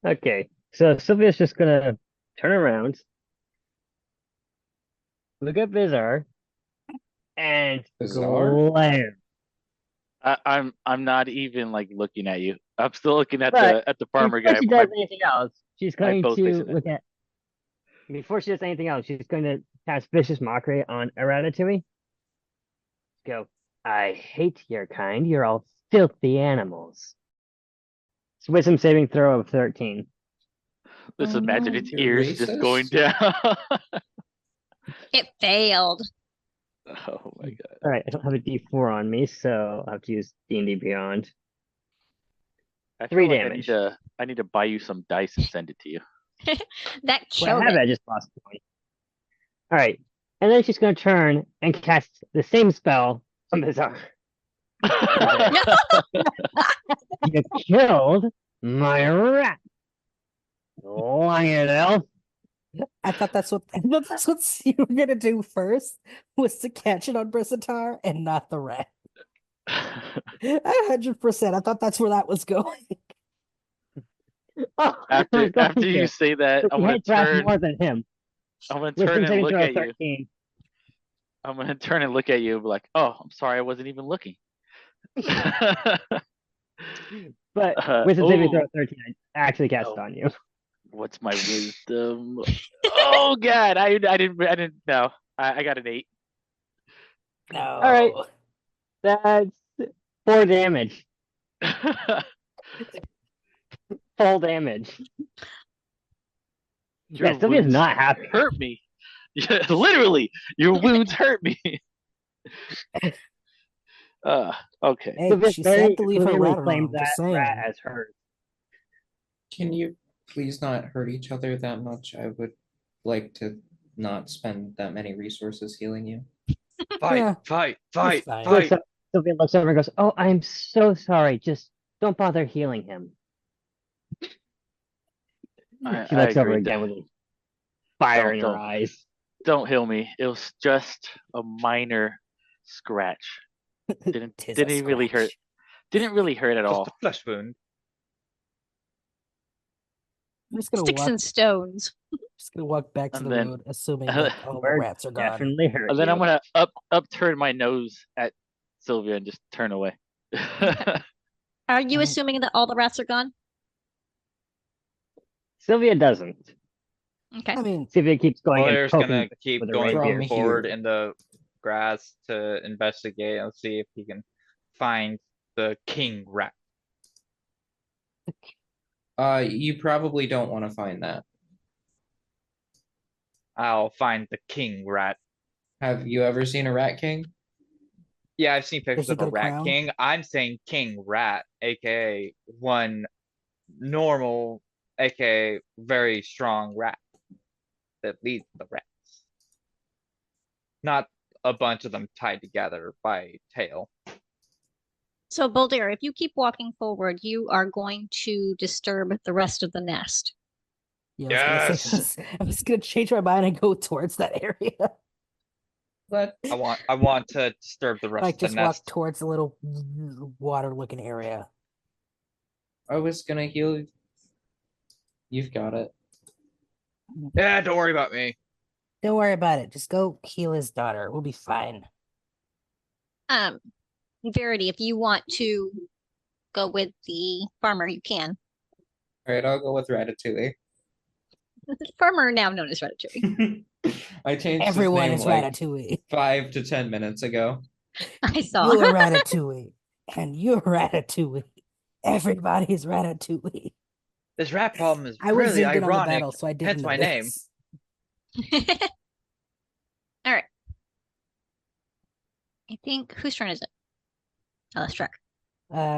Okay, so Sylvia's just gonna turn around, look at Bizarre, and Bizarre? glare. I'm not even like looking at you. I'm still looking at But the farmer Before guy. she does anything else, she's going both to facing it. look at. Before she does anything else, she's going to cast vicious mockery on Ratatouille. Go. I hate your kind. You're all filthy animals. It's wisdom saving throw of 13. Just Oh, imagine no, its you're ears just racist. going down. It failed. Oh my God. All right, I don't have a D4 on me, so I'll have to use D&D Beyond. I 3 feel like damage. I need to buy you some dice and send it to you. That Well, I killed have it. I it. just lost one. All right, and then she's going to turn and cast the same spell on Bizarre. You killed my rat. Lion elf. I thought that's what you were gonna do first, was to catch it on Briz-Atar and not the rat. 100%. I thought that's where that was going. Oh, I after was going after you to, say that, but I'm she gonna hates rats turn. more than him. I'm gonna Wisdom turn and saving look throw at you. 13. I'm gonna turn and look at you and be like, "Oh, I'm sorry, I wasn't even looking." But wisdom saving throw ooh. 13, I actually cast Oh. it on you. What's my wisdom? Oh God, I didn't know. I got an 8. No. All right. That's 4 damage. Full damage. Your Yeah, Sylvia's wounds not happy. hurt me. Yeah, literally, your wounds hurt me. Okay. Hey, Sylvia's she's very sad to leave her clearly rat claimed around. Just that saying. rat as hers. Can you please not hurt each other that much? I would like to not spend that many resources healing you. Fight, Yeah, fight, it's fight, fine. fight. Sylvia looks over and goes, "Oh, I'm so sorry. Just don't bother healing him." She looks over agree. again with fire in her Don't. eyes. Don't heal me. It was just a minor scratch. Didn't Tis a didn't really hurt. scratch. Didn't really hurt at Just all. a flesh wound. I'm just gonna Sticks walk. and stones. Just gonna walk back to And the then- road, assuming that all the Word rats are gone. Definitely hurt And then I'm you. gonna upturn my nose at Sylvia and just turn away. Are you Oh. assuming that all the rats are gone? Sylvia doesn't. Okay. I mean, Sylvia keeps going and Bouldar's poking gonna keep with a going Throw rapier. me forward here. in the grass to investigate and see if he can find the king rat. You probably don't want to find that. I'll find the king rat. Have you ever seen a rat king? Yeah, I've seen pictures he of a get a rat crown? king. I'm saying king rat, aka one normal, aka very strong rat that leads the rats. Not a bunch of them tied together by tail. So, Bouldaire, if you keep walking forward, you are going to disturb the rest of the nest. Yeah, I was gonna say, I'm just gonna change my mind and go towards that area. But I want to disturb the rest Like of the just walk nest. towards the little water-looking area. I was gonna heal you. You've got it. Yeah, don't worry about me. Don't worry about it. Just go heal his daughter. We'll be fine. Verity, if you want to go with the farmer, you can. All right, I'll go with Ratatouille. Farmer now known as Ratatouille. I changed Everyone his is name like Ratatouille. 5 to 10 minutes ago. I saw. You're Ratatouille. And you're Ratatouille. Everybody's Ratatouille. This rat problem is I was really zoomed in on the ironic. battle, so I didn't Hence know my name. this. All right. I think whose turn is it? Oh, that's Trek.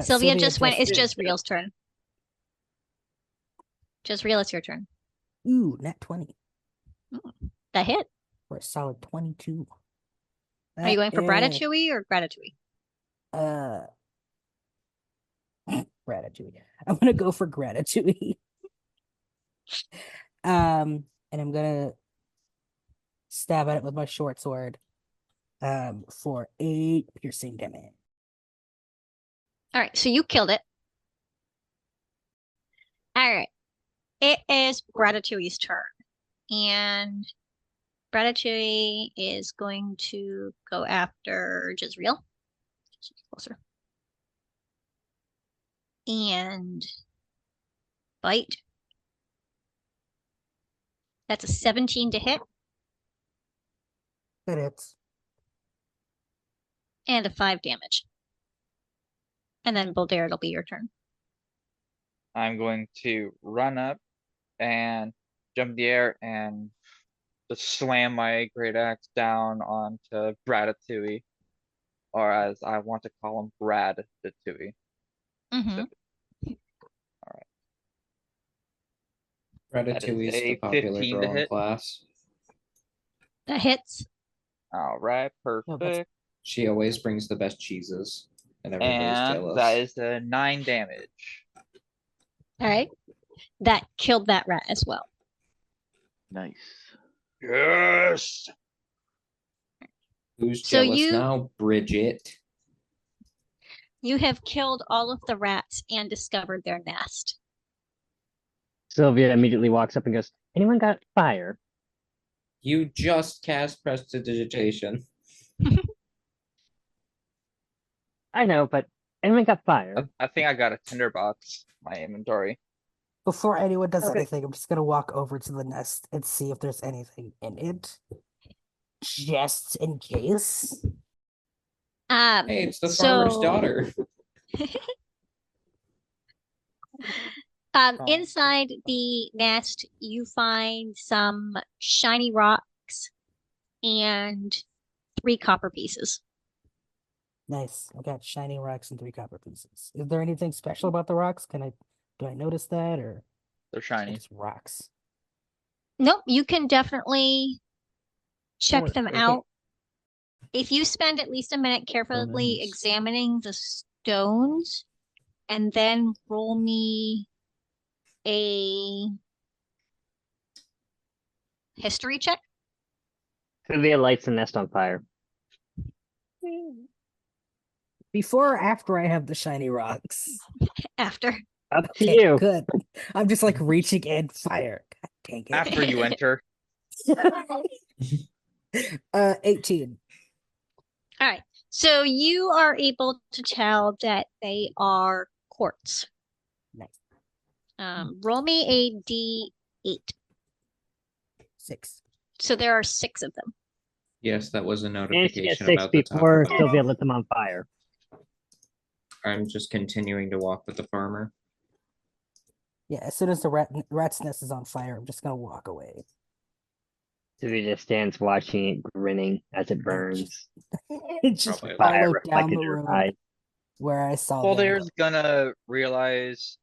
Sylvia just went. It's Jezreel's turn. Jezreel, it's your turn. Ooh, nat 20 That hit. for a solid 22. Are you going for That is, Ratatouille or Gratitouille? Ratatouille. I'm gonna go for Gratitouille. And I'm gonna stab at it with my short sword. For 8 piercing damage. All right, so you killed it. All right. It is Ratatouille's turn. And Ratatouille is going to go after Jezreel. She's closer. And bite. That's a 17 to hit That hits. and a 5 damage. And then Bouldaire, it'll be your turn. I'm going to run up and jump in the air and just slam my great axe down onto Ratatouille, or as I want to call him, Brad-Tatouille. Mm-hmm. Ratatouille is the a popular 15 to girl in hit. class. That hits. All right, that's- perfect. She always brings the best cheeses, and everybody's And jealous. that is a 9 damage. All right. That killed that rat as well. Nice. Yes. Who's So jealous you- now? Bridget. You have killed all of the rats and discovered their nest. Sylvia immediately walks up and goes, "Anyone got fire?" You just cast prestidigitation. I know, but anyone got fire? I think I got a tinderbox in my inventory. Before anyone does Okay. anything, I'm just gonna walk over to the nest and see if there's anything in it. Just in case. Hey, it's the farmer's daughter. Oh. Inside the nest, you find some shiny rocks and 3 copper pieces. Nice. I got shiny rocks and 3 copper pieces. Is there anything special about the rocks? Do I notice that, or They're they're shiny. just rocks? Nope, you can definitely check them okay. out. If you spend at least a minute carefully nice. examining the stones and then roll me a history check. Sylvia lights the nest on fire. Before or after I have the shiny rocks? After. Up to Okay, you. good. I'm just like reaching in fire. God dang it. After you enter. 18. All right. So you are able to tell that they are quartz. Nice. Roll me a D8. 6. So there are 6 of them. Yes, that was a Managed to get notification 6 about the Taco before Bell. Sylvia lit them on fire. I'm just continuing to walk with the farmer. Yeah, as soon as the rat's nest is on fire, I'm just gonna walk away. Sylvia just stands watching it, grinning as it burns. Just Probably Fire follow down reflected the in her road eyes. where I saw them Bouldare's go. gonna realize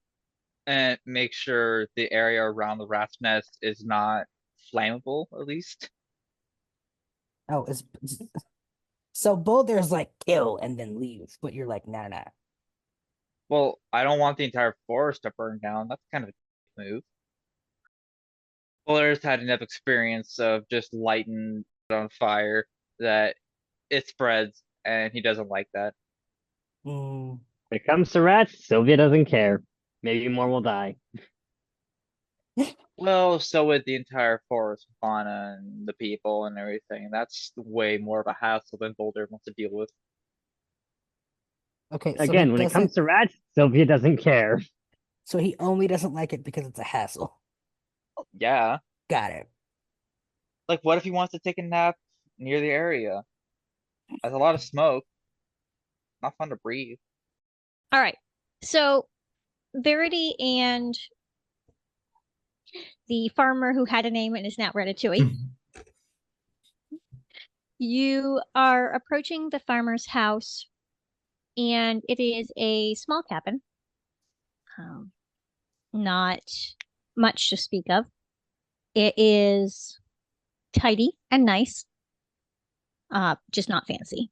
and make sure the area around the rat's nest is not flammable, at least. Oh, so Bouldare's like kill and then leave, but you're like nah. Well, I don't want the entire forest to burn down. That's kind of a move. Bouldare's had enough experience of just lighting it on fire that it spreads, and he doesn't like that. Mm, When it comes to rats, Sylvia doesn't care. Maybe more will die. Well, so with the entire forest fauna and the people and everything, that's way more of a hassle than Boulder wants to deal with. okay, so Again, he when it comes doesn't. to rats, Sylvia doesn't care. So he only doesn't like it because it's a hassle. Yeah. Got it. Like, what if he wants to take a nap near the area? There's a lot of smoke. Not fun to breathe. All right. So Verity and the farmer who had a name and is now Ratatouille. You are approaching the farmer's house, and it is a small cabin. Not much to speak of. It is tidy and nice, just not fancy.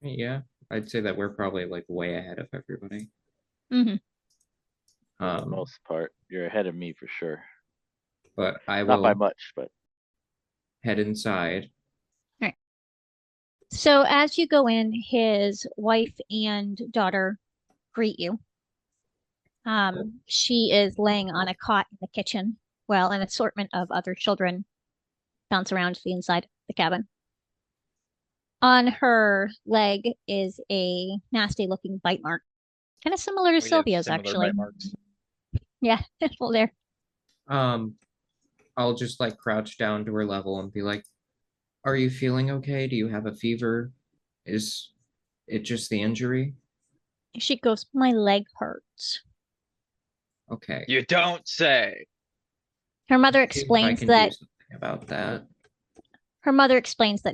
Yeah, I'd say that we're probably like way ahead of everybody. Hmm. For the most part, you're ahead of me for sure. But I Not by will much, but head inside. So as you go in, his wife and daughter greet you. She is laying on a cot in the kitchen while an assortment of other children bounce around the inside of the cabin. On her leg is a nasty looking bite mark. Kind of similar to We have Sylvia's, similar actually. bite marks. Yeah, well, there. I'll just like crouch down to her level and be like, "Are you feeling okay? Do you have a fever? Is it just the injury?" She goes, my leg hurts. Okay. You don't say. Her mother See if I explains can that do something about that.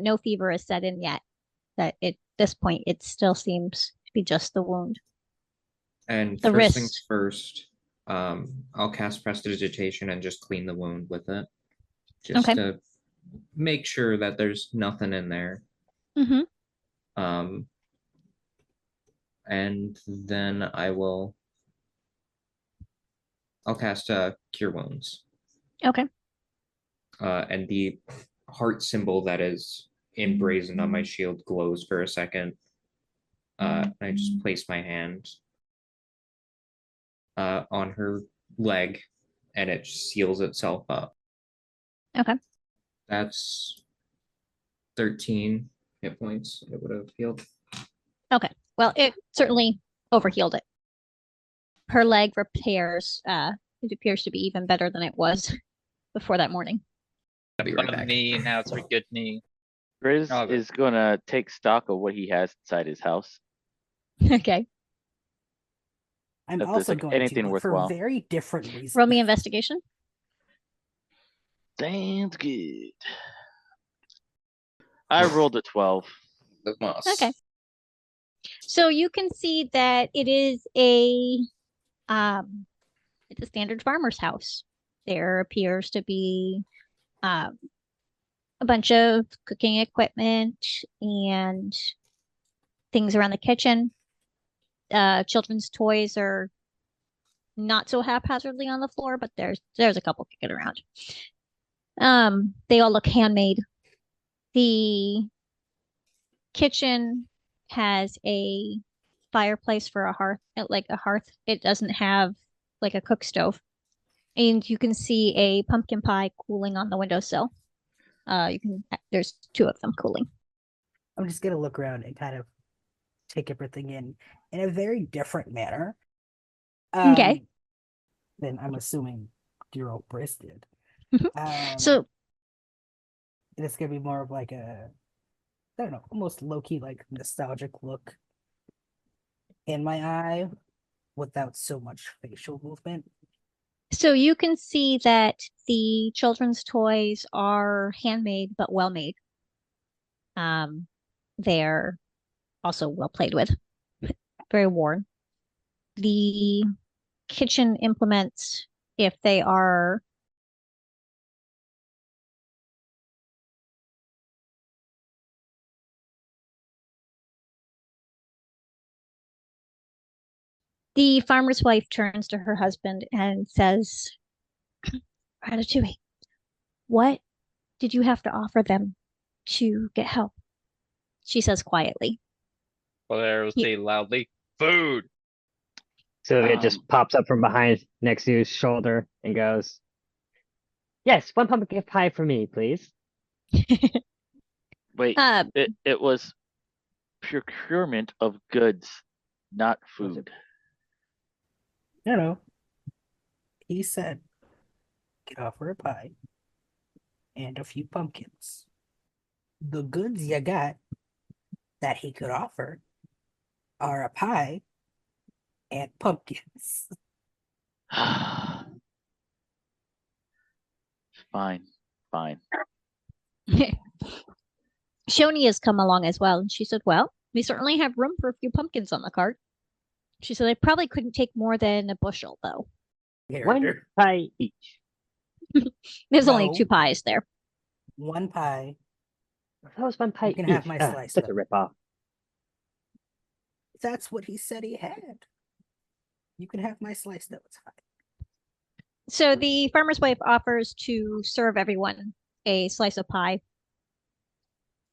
no fever is set in yet. That at this point it still seems to be just the wound. And The first things wrist. first, I'll cast prestidigitation and just clean the wound with it. Just Okay. to make sure that there's nothing in there. Mm-hmm. And then I'll cast Cure Wounds. Okay. And the heart symbol that is emblazoned on my shield glows for a second. And I just place my hand on her leg, and it seals itself up. Okay. That's 13 hit points it would have healed. Okay. Well, it certainly overhealed it. Her leg repairs, it appears to be even better than it was before that morning. I'll be right back. Knee, now it's a good knee. Briz Oh, is gonna take stock of what he has inside his house. Okay. I'm If there's, also like, going anything to, but for worthwhile. very different reasons. Roll me investigation. Sounds good. I rolled a 12. The moss. Okay. So you can see that it is it's a standard farmer's house. There appears to be a bunch of cooking equipment and things around the kitchen. Children's toys are not so haphazardly on the floor, but there's a couple kicking around. They all look handmade. The kitchen has a fireplace for a hearth, like a hearth. It doesn't have like a cook stove. And you can see a pumpkin pie cooling on the windowsill. There's 2 of them cooling. I'm just gonna look around and kind of take everything in a very different manner. Okay. Than I'm assuming dear old Briz did. So And it's gonna be more of like a, I don't know, almost low-key like nostalgic look in my eye without so much facial movement. So you can see that the children's toys are handmade but well made. They're also well played with, very worn. The kitchen implements, if they are the farmer's wife turns to her husband and says, Ratatouille, what did you have to offer them to get help? She says quietly. Bouldaire will say loudly, food! Sylvia just pops up from behind Naxu's shoulder and goes, "Yes, one pumpkin pie for me, please." Wait, it was procurement of goods, not food. You know, he said, "Could offer a pie and a few pumpkins." The goods you got that he could offer are a pie and pumpkins. Fine. Shoni has come along as well, and she said, well, we certainly have room for a few pumpkins on the cart. She said, I probably couldn't take more than a bushel, though. One pie each. There's only No. 2 pies there. One pie. That was one pie You can each. have my slice, Such though. a ripoff. That's what he said he had. You can have my slice, though. It's fine. So the farmer's wife offers to serve everyone a slice of pie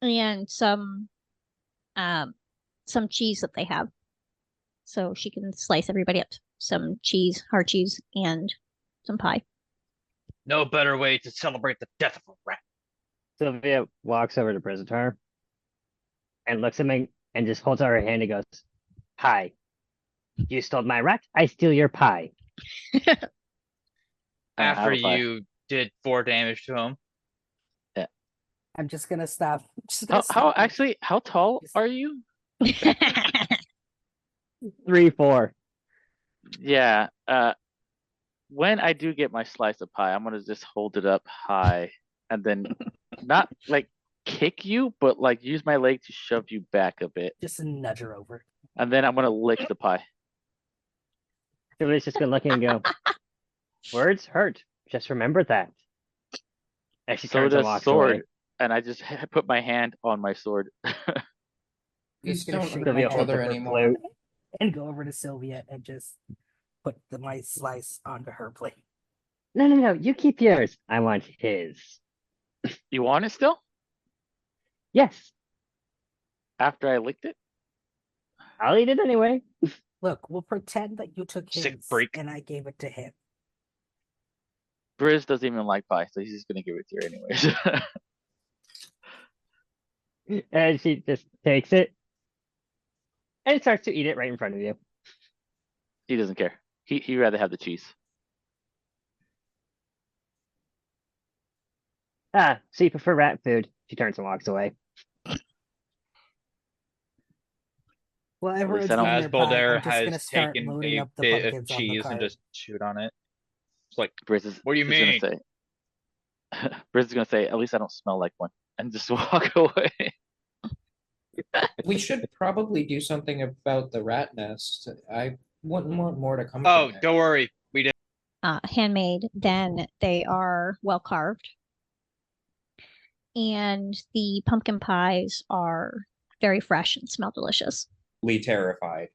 and some cheese that they have. So she can slice everybody up some cheese, hard cheese, and some pie. No better way to celebrate the death of a rat. Sylvia walks over to Briz-Atar and looks at me and just holds out her hand and goes, "Pie. You stole my rat, I steal your pie." After you did 4 damage to him. I'm just gonna stop. How tall are you? 3-4. Yeah. When I do get my slice of pie, I'm gonna just hold it up high and then not like kick you, but like use my leg to shove you back a bit. Just nudge her over. And then I'm gonna lick the pie. Sylvia's just gonna look and go, "Words hurt. Just remember that." And she So turns and does walks sword, away. and I just put my hand on my sword. These gonna don't shake hurt my each holds other up her anymore. flute. And go over to Sylvia and just put my slice onto her plate. No. You keep yours. I want his. You want it still? Yes, After I licked it? I'll eat it anyway. Look, we'll pretend that you took Sick his freak. and I gave it to him. Briz doesn't even like pie, so he's just gonna give it to her anyways. And she just takes it and starts to eat it right in front of you. He doesn't care. He'd rather have the cheese. So you prefer rat food. She turns and walks away. Well, least everyone's I don't- eating As their pie. Bouldaire I'm just gonna has start taken loading a up the bit pumpkins of on the cheese and cart. just chewed on it. It's like, Briz is, what do you is gonna mean? say, Briz is gonna say, at least I don't smell like one, and just walk away. We should probably do something about the rat nest. I wouldn't want more to come Oh, from it. don't worry. We did. Handmade, then they are well carved. And the pumpkin pies are very fresh and smell delicious. Terrified.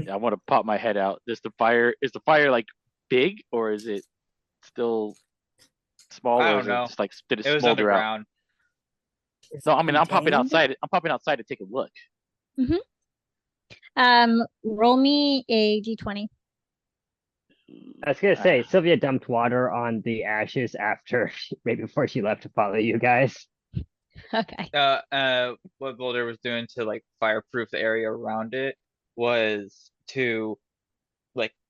I want to pop my head out. Is the fire like big, or is it still small, I or don't is know. it just like did it It was smolder out? underground. Is No, it I mean I'm popping contained? outside. I'm popping outside to take a look. Roll me a d20. I was gonna say, Sylvia dumped water on the ashes after, right before she left to follow you guys. Okay. What Boulder was doing to like fireproof the area around it was to like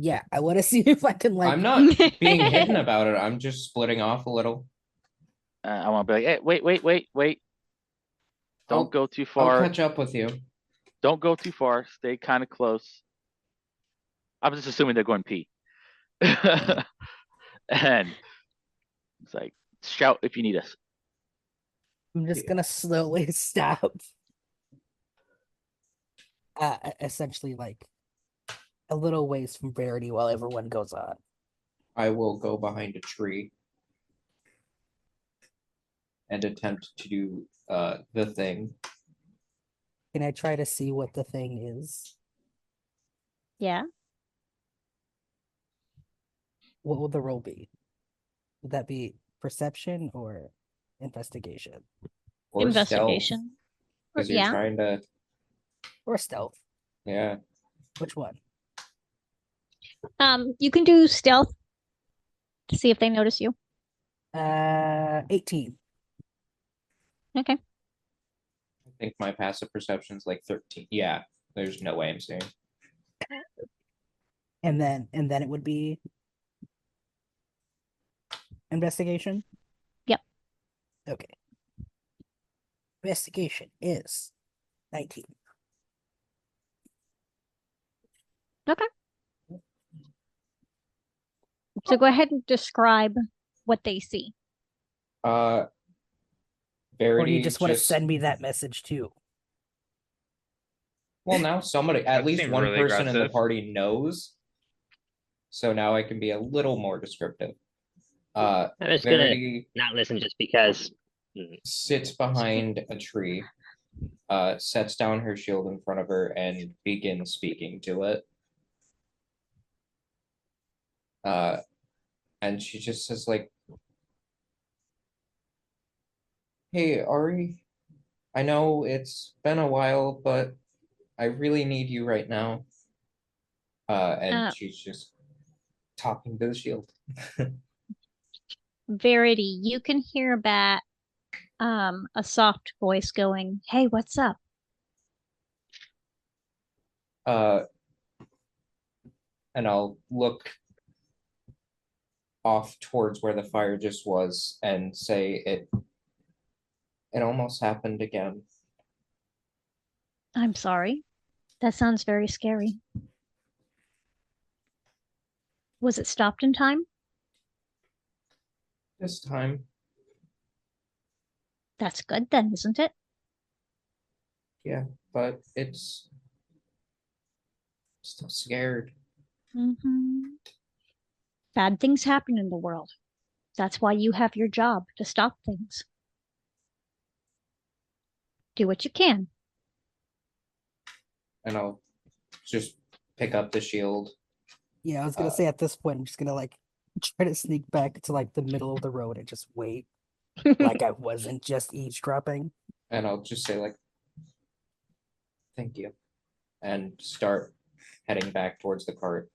Yeah, I want to see if I can like. I'm not being hidden about it. I'm just splitting off a little. I want to be like, hey, wait. Don't I'll- go too I'll far. catch up with you. Don't go too far. Stay kind of close. I'm just assuming they're going pee. And it's like, shout if you need us. I'm just gonna slowly stop. Essentially, like a little ways from Verity while everyone goes on. I will go behind a tree and attempt to do the thing. Can I try to see what the thing is? Yeah. What will the roll be? Would that be perception or investigation? Or Investigation. Because you're Yeah. trying to, Or stealth? yeah. Which one? You can do stealth to see if they notice you. 18. Okay. I think my passive perception's like 13. Yeah, there's no way I'm seeing. And then it would be investigation? Yep. Okay. Investigation is 19. So go ahead and describe what they see. Or do Verity you just want to send me that message too? Well, now somebody, at That least seemed one really person in the aggressive. party knows. So now I can be a little more descriptive. I'm just gonna Verity not listen just because. sits behind a tree, sets down her shield in front of her and begins speaking to it. And she just says like, "Hey, Ari, I know it's been a while, but I really need you right now." And she's just talking to the shield. Verity, you can hear back a soft voice going, "Hey, what's up?" And I'll look off towards where the fire just was and say it almost happened again. I'm sorry. That sounds very scary. Was it stopped in time? This time, That's good then, isn't it? yeah, but it's still scared. Bad things happen in the world. That's why you have your job, to stop things. Do what you can. And I'll just pick up the shield. Yeah, I was gonna say at this point, I'm just gonna like try to sneak back to like the middle of the road and just wait, like I wasn't just eavesdropping. And I'll just say like, "Thank you," and start heading back towards the cart.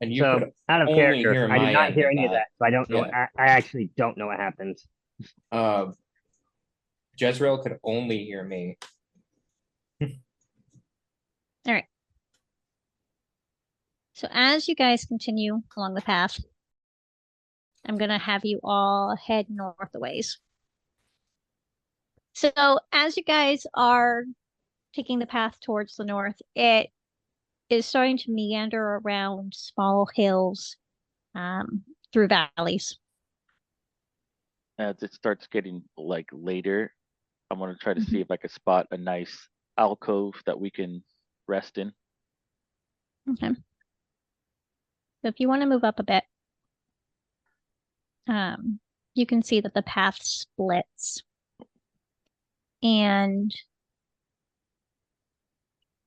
And you So could out of only character, hear I my did not end hear of any of that, so I don't know. Yeah. I actually don't know what happened. Jezreel could only hear me. All right. So as you guys continue along the path, I'm going to have you all head north a ways. So as you guys are taking the path towards the north, it is starting to meander around small hills, through valleys. As it starts getting like later, I'm gonna try to see if I can spot a nice alcove that we can rest in. Okay. So if you want to move up a bit, you can see that the path splits. And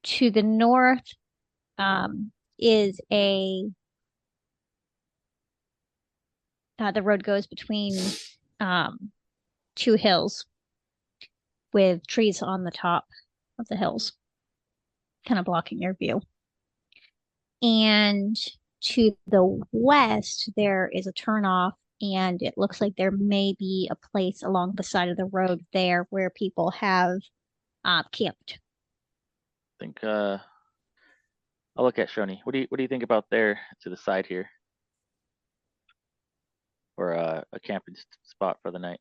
to the north, is the road goes between two hills with trees on the top of the hills, kind of blocking your view. And to the west, there is a turnoff, and it looks like there may be a place along the side of the road there where people have camped. I think I'll look at Shoni. What do you think about there to the side here? Or a camping spot for the night?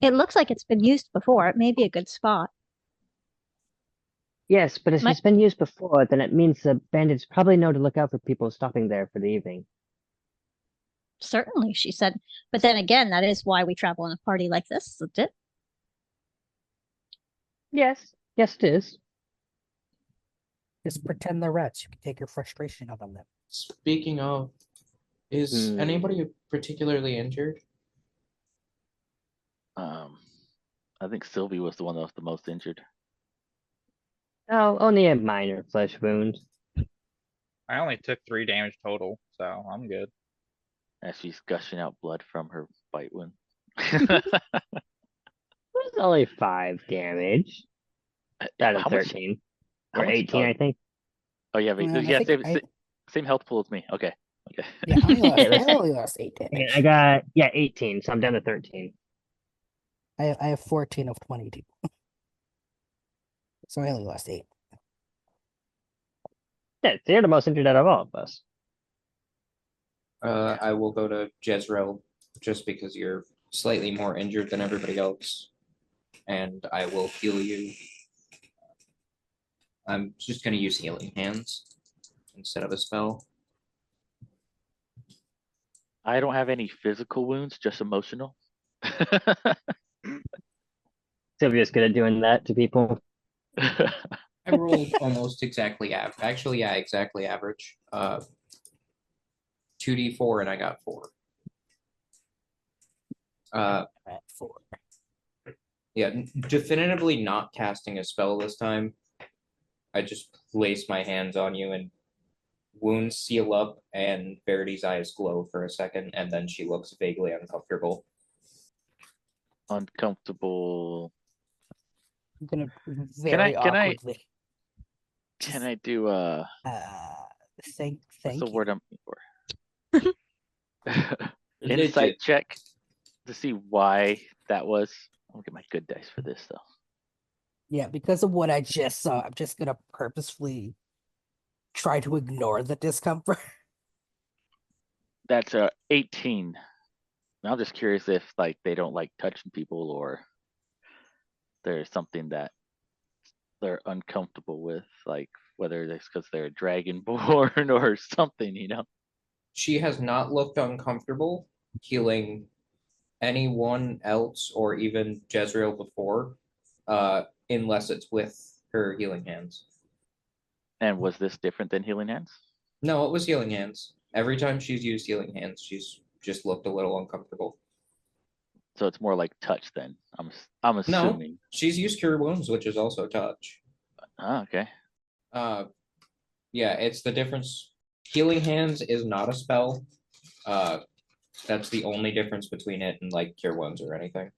It looks like it's been used before. It may be a good spot. Yes, but if My- it's been used before, then it means the bandits probably know to look out for people stopping there for the evening. Certainly, she said. But then again, that is why we travel in a party like this, isn't it? Yes, yes, it is. Just pretend they're rats. You can take your frustration out on them. Speaking of, is anybody particularly injured? I think Sylvie was the one that was the most injured. Oh, only a minor flesh wound. I only took 3 damage total, so I'm good. As she's gushing out blood from her bite wound. It was only 5 damage out of How much- 13. how Or much 18, I dog- think. Oh yeah, I yeah, think same health pool as me. Okay. Yeah, Yeah, I only lost 8 Okay, damage. I got, 18, so I'm down to 13. I have 14 of 22. So I only lost 8. Yeah, so you're the most injured out of all of us. I will go to Jezreel just because you're slightly more injured than everybody else. And I will heal you. I'm just gonna use healing hands instead of a spell. I don't have any physical wounds, just emotional. Sylvia's good at doing that to people. I rolled almost exactly average. Actually, yeah, exactly average. 2d4 and I got 4. I'm at 4. Yeah, definitively not casting a spell this time. I just place my hands on you and wounds seal up and Verity's eyes glow for a second and then she looks vaguely uncomfortable. Uncomfortable. I'm gonna very can I- awkwardly. Can I do Thank what's the you. word I'm looking for? Insight check to see why that was. I'll get my good dice for this though. Yeah, because of what I just saw, I'm just gonna purposefully try to ignore the discomfort. That's 18. I'm just curious if like they don't like touching people or there's something that they're uncomfortable with, like whether it's because they're dragonborn or something, you know. She has not looked uncomfortable healing anyone else or even Jezreel before, unless it's with her healing hands. And was this different than healing hands? No, it was healing hands. Every time she's used healing hands, she's just looked a little uncomfortable. So it's more like touch then. I'm No, assuming. she's used cure wounds, which is also touch. Oh, okay. Yeah, it's the difference. Healing hands is not a spell. That's the only difference between it and like cure wounds or anything.